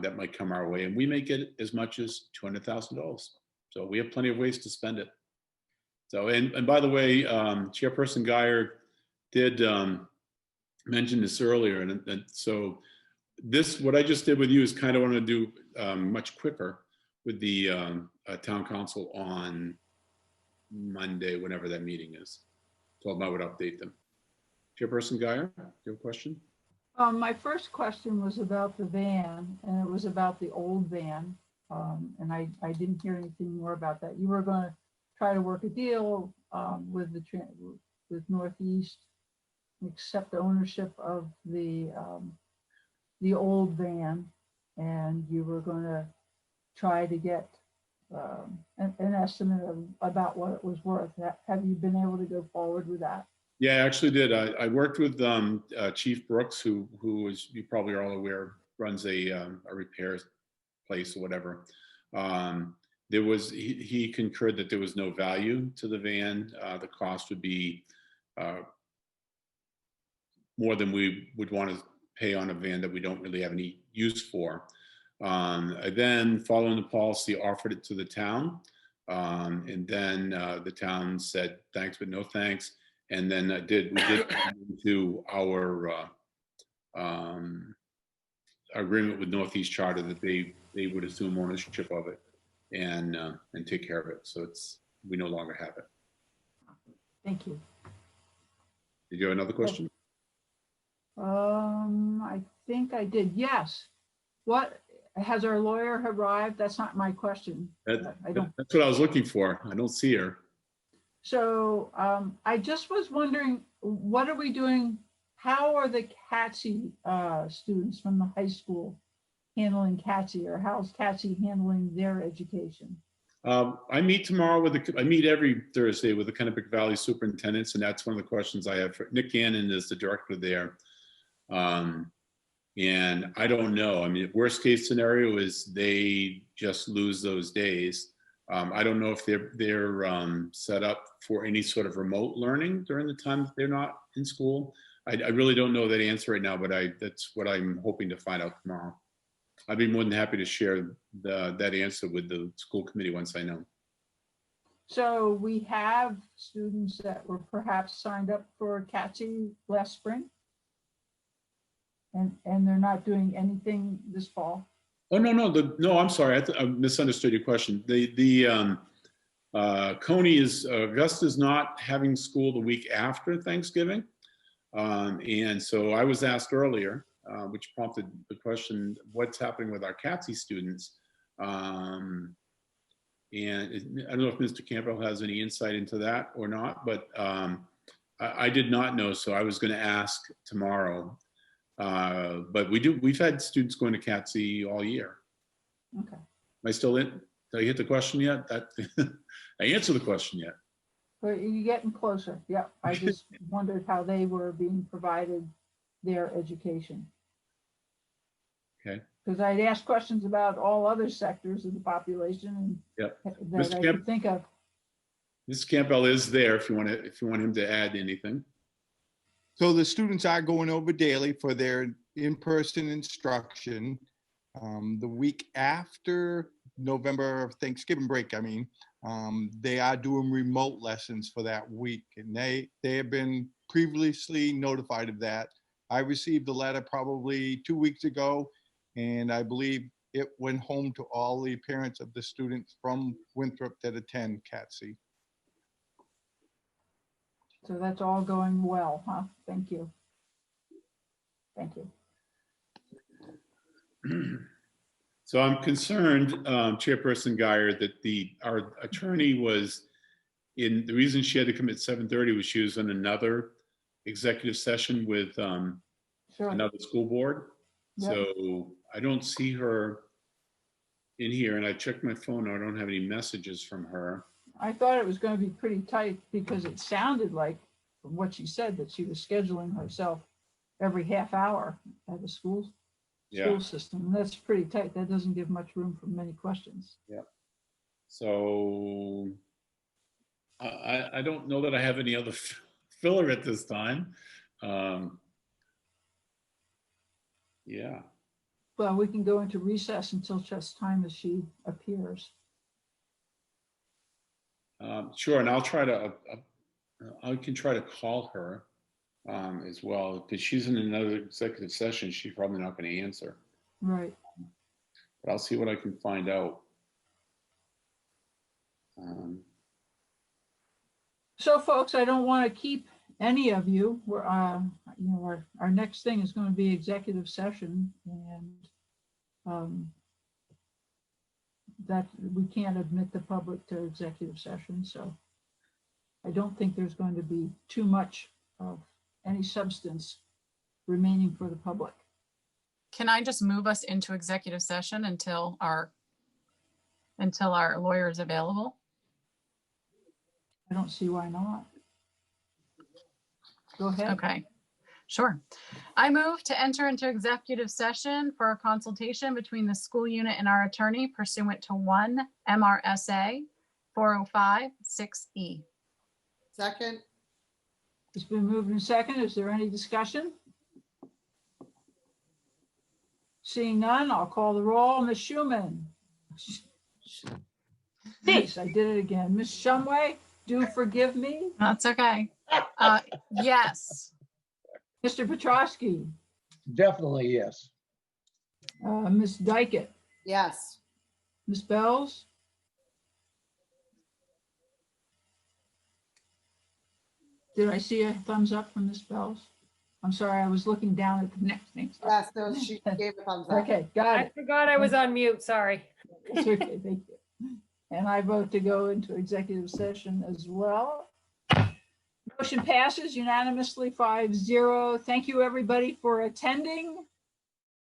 that might come our way. And we may get as much as $200,000. So we have plenty of ways to spend it. So, and by the way, Chairperson Geyer did mention this earlier. And so what I just did with you is kind of want to do much quicker with the town council on Monday, whenever that meeting is. So I would update them. Chairperson Geyer, do you have a question? My first question was about the van, and it was about the old van. And I didn't hear anything more about that. You were going to try to work a deal with Northeast, accept ownership of the old van, and you were going to try to get an estimate of about what it was worth. Have you been able to go forward with that? Yeah, I actually did. I worked with Chief Brooks, who is, you probably are all aware, runs a repair place or whatever. He concurred that there was no value to the van. The cost would be more than we would want to pay on a van that we don't really have any use for. I then, following the policy, offered it to the town. And then the town said, thanks, but no thanks. And then we did do our agreement with Northeast Charter that they would assume ownership of it and take care of it. So we no longer have it. Thank you. Did you have another question? I think I did. Yes. What has our lawyer arrived? That's not my question. I don't. That's what I was looking for. I don't see her. So I just was wondering, what are we doing? How are the CATSI students from the high school handling CATSI, or how's CATSI handling their education? I meet tomorrow I meet every Thursday with the Kennebec Valley superintendents, and that's one of the questions I have for Nick Gannon is the director there. And I don't know. I mean, worst case scenario is they just lose those days. I don't know if they're set up for any sort of remote learning during the time that they're not in school. I really don't know that answer right now, but that's what I'm hoping to find out tomorrow. I'd be more than happy to share that answer with the school committee once I know. So we have students that were perhaps signed up for CATSI last spring, and they're not doing anything this fall. Oh, no, I'm sorry. I misunderstood your question. Coney Augusta's not having school the week after Thanksgiving. And so I was asked earlier, which prompted the question, what's happening with our CATSI students? And I don't know if Mr. Campbell has any insight into that or not, but I did not know, so I was going to ask tomorrow. But we've had students going to CATSI all year. Okay. Am I still in? Did I hit the question yet? I answered the question yet. But you're getting closer. Yeah, I just wondered how they were being provided their education. Okay. Because I'd asked questions about all other sectors of the population and Yep. that I could think of. Mr. Campbell is there if you want him to add anything. So the students are going over daily for their in-person instruction. The week after November Thanksgiving break, they are doing remote lessons for that week, and they have been previously notified of that. I received the letter probably 2 weeks ago, and I believe it went home to all the parents of the students from Winthrop that attend CATSI. So that's all going well, huh? Thank you. Thank you. So I'm concerned, Chairperson Geyer, that our attorney was the reason she had to come at 7:30 was she was in another executive session with another school board. Yep. So I don't see her in here, and I checked my phone. I don't have any messages from her. I thought it was going to be pretty tight because it sounded like, from what she said, that she was scheduling herself every half hour at the school system. And that's pretty tight. That doesn't give much room for many questions. Yeah. So I don't know that I have any other filler at this time. Yeah. Well, we can go into recess until such time as she appears. Sure, and I'll try to. I can try to call her as well, because she's in another executive session. She's probably not going to answer. Right. But I'll see what I can find out. So, folks, I don't want to keep any of you. We're, our next thing is going to be executive session, and that we can't admit the public to executive session. So I don't think there's going to be too much of any substance remaining for the public. Can I just move us into executive session until our lawyer is available? I don't see why not. Go ahead. Okay, sure. I move to enter into executive session for a consultation between the school unit and our attorney pursuant to 1 MRSA 405-6E. Second. It's been moved and second. Is there any discussion? Seeing none, I'll call the roll. Ms. Schuman. Jeez, I did it again. Ms. Shumway, do forgive me. That's okay. Yes. Mr. Petrosky, Definitely, yes. Ms. Dykett, Yes. Ms. Bells? Did I see a thumbs up from Ms. Bells? I'm sorry, I was looking down at the next thing. Yes, so she gave a thumbs up. Okay, got I it. forgot I was on mute, sorry. That's okay, thank you. And I vote to go into executive session as well. Motion passes unanimously 5-0. Thank you, everybody, for attending.